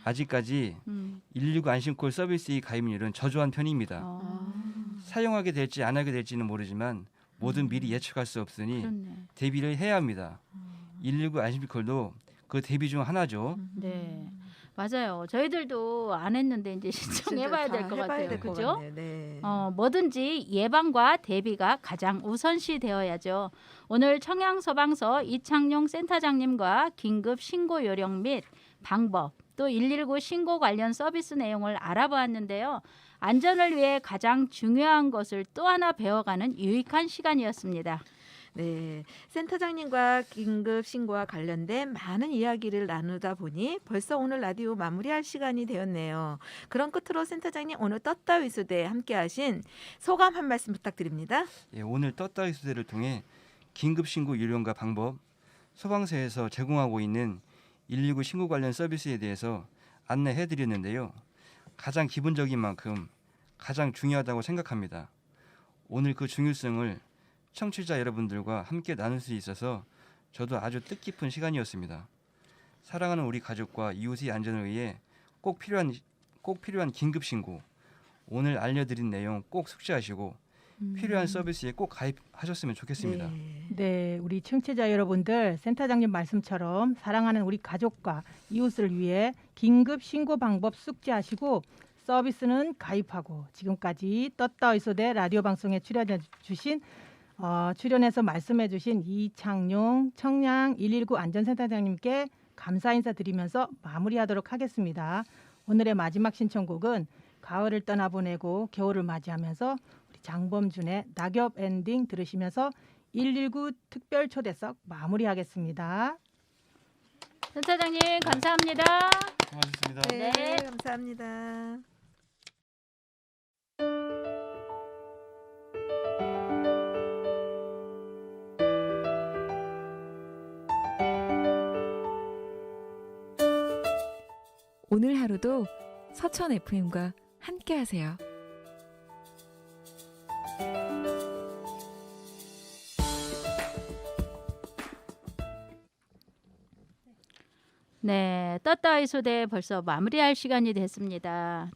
아직까지 음. 119 안심콜 서비스의 가입률은 저조한 편입니다. 사용하게 될지 안 하게 될지는 모르지만 뭐든 미리 예측할 수 없으니 그렇네. 대비를 해야 합니다. 119 안심콜도 그 대비 중 하나죠. 네. 맞아요. 저희들도 안 했는데 이제 신청해봐야 될 것 같아요. 그죠? 네. 뭐든지 예방과 대비가 가장 우선시 되어야죠. 오늘 청양소방서 이창용 센터장님과 긴급 신고 요령 및 방법, 또 119 신고 관련 서비스 내용을 알아보았는데요. 안전을 위해 가장 중요한 것을 또 하나 배워가는 유익한 시간이었습니다. 네, 센터장님과 긴급 신고와 관련된 많은 이야기를 나누다 보니 벌써 오늘 라디오 마무리할 시간이 되었네요. 그럼 끝으로 센터장님 오늘 떴다 위수대 함께하신 소감 한 말씀 부탁드립니다. 예, 오늘 떴다 위수대를 통해 긴급 신고 요령과 방법, 소방서에서 제공하고 있는 119 신고 관련 서비스에 대해서 안내해 드렸는데요. 가장 기본적인 만큼 가장 중요하다고 생각합니다. 오늘 그 중요성을 청취자 여러분들과 함께 나눌 수 있어서 저도 아주 뜻깊은 시간이었습니다. 사랑하는 우리 가족과 이웃의 안전을 위해 꼭 필요한 긴급 신고, 오늘 알려드린 내용 꼭 숙지하시고 필요한 서비스에 꼭 가입하셨으면 좋겠습니다. 네, 우리 청취자 여러분들 센터장님 말씀처럼 사랑하는 우리 가족과 이웃을 위해 긴급 신고 방법 숙지하시고 서비스는 가입하고 지금까지 떴다 위소대 라디오 방송에 출연해서 말씀해주신 이창용 청량 119 안전센터장님께 감사 인사드리면서 마무리하도록 하겠습니다. 오늘의 마지막 신청곡은 가을을 떠나보내고 겨울을 맞이하면서 우리 장범준의 낙엽 엔딩 들으시면서 119 특별 초대석 마무리하겠습니다. 센터장님 감사합니다. 고맙습니다. 네, 감사합니다. 오늘 하루도 서천 FM과 함께하세요. 네, 떴다 이소대 벌써 마무리할 시간이 됐습니다.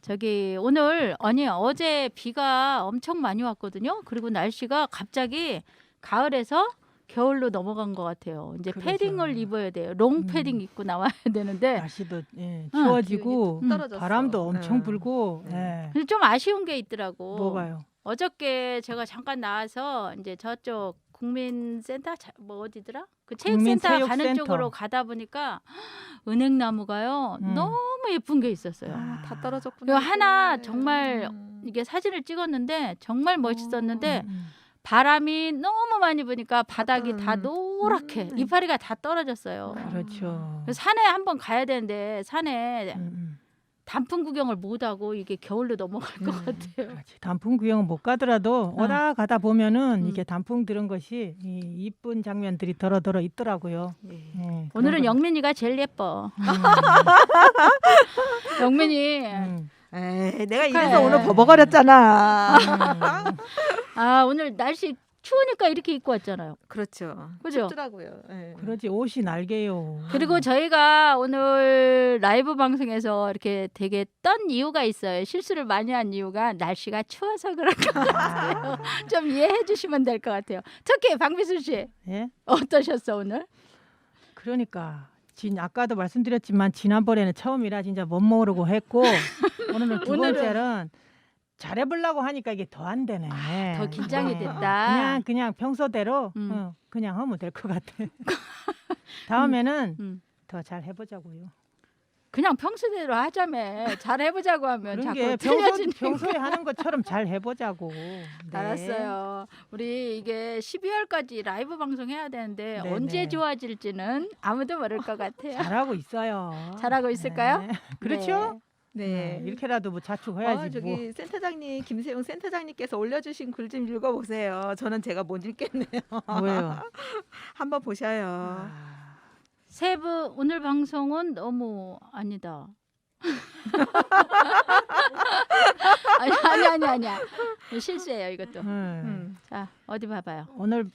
오늘 어제 비가 엄청 많이 왔거든요. 그리고 날씨가 갑자기 가을에서 겨울로 넘어간 것 같아요. 이제 그러죠. 패딩을 입어야 돼요. 롱 패딩 입고 나와야 되는데 날씨도 추워지고 떨어졌어. 바람도 엄청 불고. 예. 근데 좀 아쉬운 게 있더라고. 뭐가요? 어저께 제가 잠깐 나와서 이제 저쪽 국민센터 어디더라? 그 체육센터 가는 국민체육센터. 쪽으로 가다 보니까 은행나무가요. 너무 예쁜 게 있었어요. 다 떨어졌구나. 그리고 하나 정말 이게 사진을 찍었는데 정말 멋있었는데 바람이 너무 많이 부니까 바닥이 다 노랗게 이파리가 다 떨어졌어요. 그렇죠. 그래서 산에 한번 가야 되는데 산에 단풍 구경을 못 하고 이게 겨울로 넘어갈 것 같아요. 그렇지. 단풍 구경은 못 가더라도 오다 가다 보면은 이게 단풍 들은 것이 이 이쁜 장면들이 더러더러 있더라고요. 예, 오늘은 그런 거- 영민이가 제일 예뻐. 영민이 에이, 내가 축하해. 이래서 오늘 버벅거렸잖아. 오늘 날씨 추우니까 이렇게 입고 왔잖아요. 그렇죠. 그죠? 춥더라고요. 예. 그러지 옷이 날개요. 그리고 저희가 오늘 라이브 방송에서 이렇게 되게 떤 이유가 있어요. 실수를 많이 한 이유가 날씨가 추워서 그런 것 같아요. 좀 이해해 주시면 될 것 같아요. 특히 박미순 씨 예? 어떠셨어 오늘? 그러니까 아까도 말씀드렸지만 지난번에는 처음이라 진짜 못 모르고 했고 오늘은 두 오늘은- 번째는 잘해보려고 하니까 이게 더 안 되네. 더 긴장이 됐다. 그냥 평소대로 그냥 하면 될 것 같아. 다음에는 더 잘 해보자고요. 그냥 평소대로 하자며. 잘 해보자고 하면 그런 자꾸 게 틀려지는 평소에 하는 것처럼 잘 해보자고. 네. 알았어요. 우리 이게 12월까지 라이브 방송 해야 되는데 네, 언제 네. 좋아질지는 아무도 모를 것 같아요. 잘하고 있어요. 잘하고 있을까요? 네. 그렇죠? 네. 이렇게라도 뭐 자축해야지. 저기 뭐. 센터장님 김세용 센터장님께서 올려주신 글 좀 읽어보세요. 저는 제가 못 읽겠네요. 뭐예요? 한번 보셔요. 세부 오늘 방송은 너무 아니다. 아니야. 실수예요 이것도. 자 어디 봐봐요. 오늘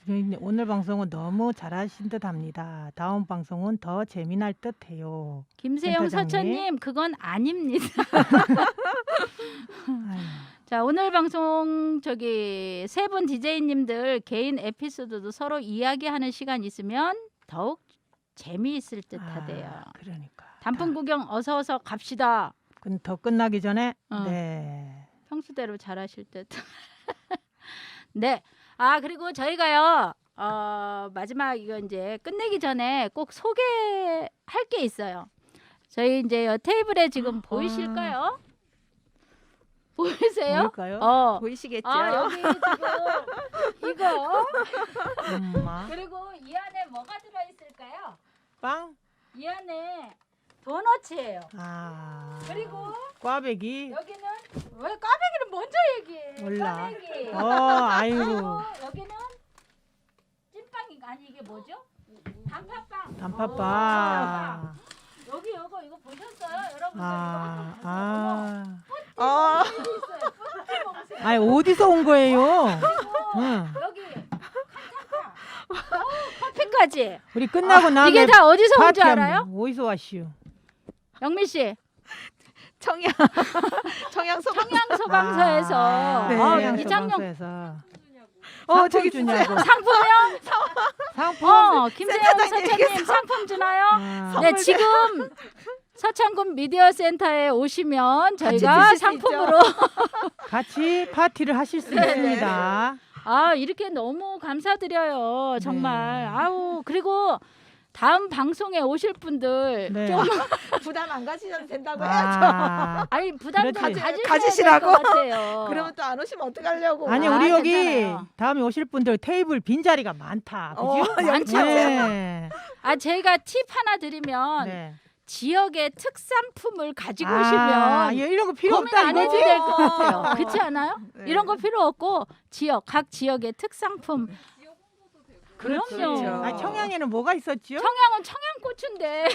방송은 너무 잘하신 듯합니다. 다음 방송은 더 재미날 듯해요. 김세영 센터장님. 서천님 그건 아닙니다. 자 오늘 방송 세 분 DJ님들 개인 에피소드도 서로 이야기하는 시간 있으면 더욱 재미있을 듯하대요. 그러니까. 단풍 구경 어서 갑시다. 더 끝나기 전에 어. 네. 평소대로 잘하실 듯. 네. 그리고 저희가요. 마지막 이거 이제 끝내기 전에 꼭 소개할 게 있어요. 저희 이제 요 테이블에 지금 보이실까요? 보이세요? 뭘까요? 보이시겠죠? 여기 지금 이거 엄마. 그리고 이 안에 뭐가 들어 있을까요? 빵? 이 안에 도너츠예요. 아. 그리고 꽈배기. 여기는 왜 까베기는 먼저 얘기해. 몰라. 까베기. 아이고. 그리고 여기는 찐빵인가 아니 이게 뭐죠? 단팥빵. 단팥빵. 여기 이거 보셨어요, 여러분들? 아. 이거 아. 뿌띠 있어요. 뿌띠 먹으세요. 아니 어디서 온 거예요? 그리고 응. 여기 칸타타. 커피까지. 우리 끝나고 나면 이게 다 어디서 온 줄 파티하면 알아요? 어디서 왔슈? 영민 씨, 청양 청양소방서에서 네. 이장용 소방서에서 저기 주냐고. 상품이요? 상품. 김세영 서천님 상품 주나요? 아. 네, 지금 서천군 미디어 센터에 오시면 저희가 드실 수 상품으로 같이 파티를 하실 수 네. 있습니다. 이렇게 너무 감사드려요. 정말. 네. 그리고 다음 방송에 오실 분들 네. 좀 부담 안 가지셔도 된다고 해야죠. 아. 부담 좀 그렇지. 가지시라고? 것 같아요. 그러면 또 안 오시면 어떡하려고. 아니 우리 여기 괜찮아요. 다음에 오실 분들 테이블 빈자리가 많다. 그죠? 많죠. 네. 제가 팁 하나 드리면 네. 지역의 특산품을 가지고 아, 오시면 이런 거 필요 고민 없다 안 해도 이거지? 될 것 같아요. 그렇지 않아요? 네. 이런 거 필요 없고 각 지역의 특산품. 그럼요. 아, 청양에는 뭐가 있었죠? 청양은 청양고추인데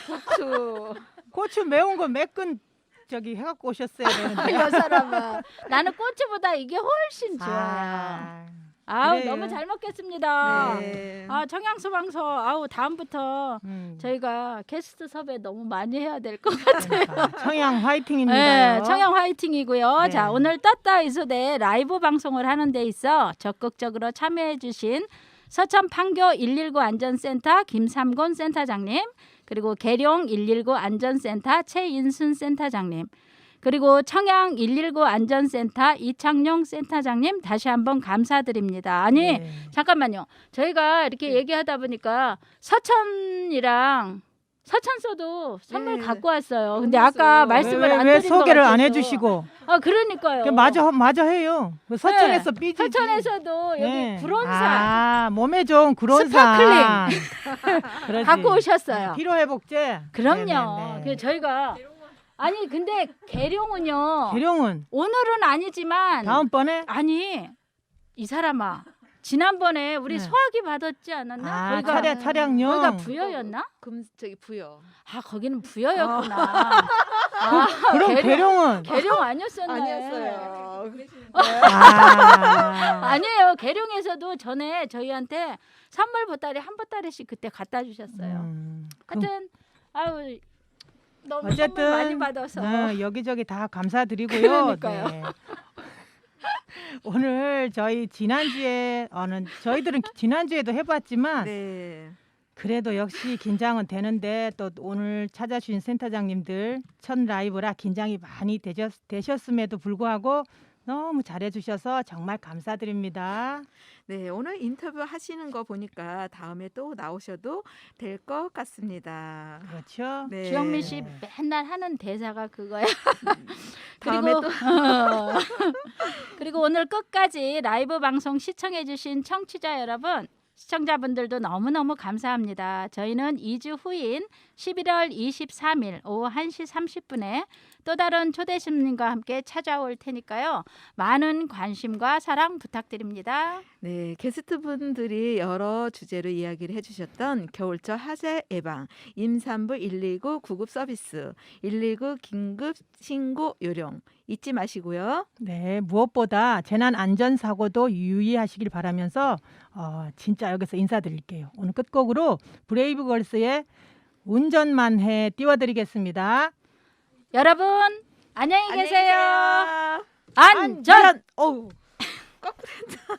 고추 매운 거 매끈 저기 해갖고 오셨어야 되는데. 이 사람은 나는 고추보다 이게 훨씬 좋아요. 그래요. 너무 잘 먹겠습니다. 네. 청양소방서 다음부터 저희가 게스트 섭외 너무 많이 해야 될 것 같아요. 그러니까. 청양 화이팅입니다. 네, 청양 화이팅이고요. 네. 자, 오늘 떴다 이소대 라이브 방송을 하는 데 있어 적극적으로 참여해 주신 서천 판교 119 안전센터 김삼곤 센터장님, 그리고 계룡 119 안전센터 최인순 센터장님, 그리고 청양 119 안전센터 이창용 센터장님 다시 한번 감사드립니다. 네. 잠깐만요. 저희가 이렇게 얘기하다 보니까 서천서도 선물 네. 갖고 왔어요. 근데 아까 말씀을 안 왜 드린 것 소개를 안 같아서. 해주시고? 그러니까요. 마저 해요. 그 서천에서 삐지지. 서천에서도 여기 네. 구론산 몸에 좋은 구론산 그러지. 갖고 오셨어요. 피로회복제. 그럼요. 네네네. 그 저희가 근데 계룡은요. 계룡은 오늘은 아니지만 다음번에 이 사람아. 지난번에 우리 네. 소화기 받았지 않았나? 거기가 차량용. 부여였나? 부여. 거기는 부여였구나. 그럼 계룡은 계룡 아니었었나요? 아니었어요. 아니에요. 계룡에서도 전에 저희한테 선물 보따리 한 보따리씩 그때 갖다 주셨어요. 하여튼 너무 선물 많이 받아서 여기저기 다 감사드리고요. 그러니까요. 네. 오늘 저희들은 지난주에도 해봤지만 네. 그래도 역시 긴장은 되는데 또 오늘 찾아주신 센터장님들 첫 라이브라 긴장이 많이 되셨음에도 불구하고 너무 잘해주셔서 정말 감사드립니다. 네, 오늘 인터뷰 하시는 거 보니까 다음에 또 나오셔도 될 것 같습니다. 그렇죠. 네. 주영민 씨 맨날 하는 대사가 그거야. 다음에 또 그리고 오늘 끝까지 라이브 방송 시청해주신 청취자 여러분, 시청자분들도 너무너무 감사합니다. 저희는 2주 후인 11월 23일 오후 1시 30분에 또 다른 초대신님과 함께 찾아올 테니까요. 많은 관심과 사랑 부탁드립니다. 네, 게스트분들이 여러 주제로 이야기를 해주셨던 겨울철 화재 예방, 임산부 119 구급 서비스, 119 긴급 신고 요령 잊지 마시고요. 네, 무엇보다 재난 안전 사고도 유의하시길 바라면서 진짜 여기서 인사드릴게요. 오늘 끝곡으로 브레이브걸스의 운전만 해 띄워드리겠습니다. 여러분 안녕히 계세요. 계세요. 안전. 어우. 거꾸로 했다.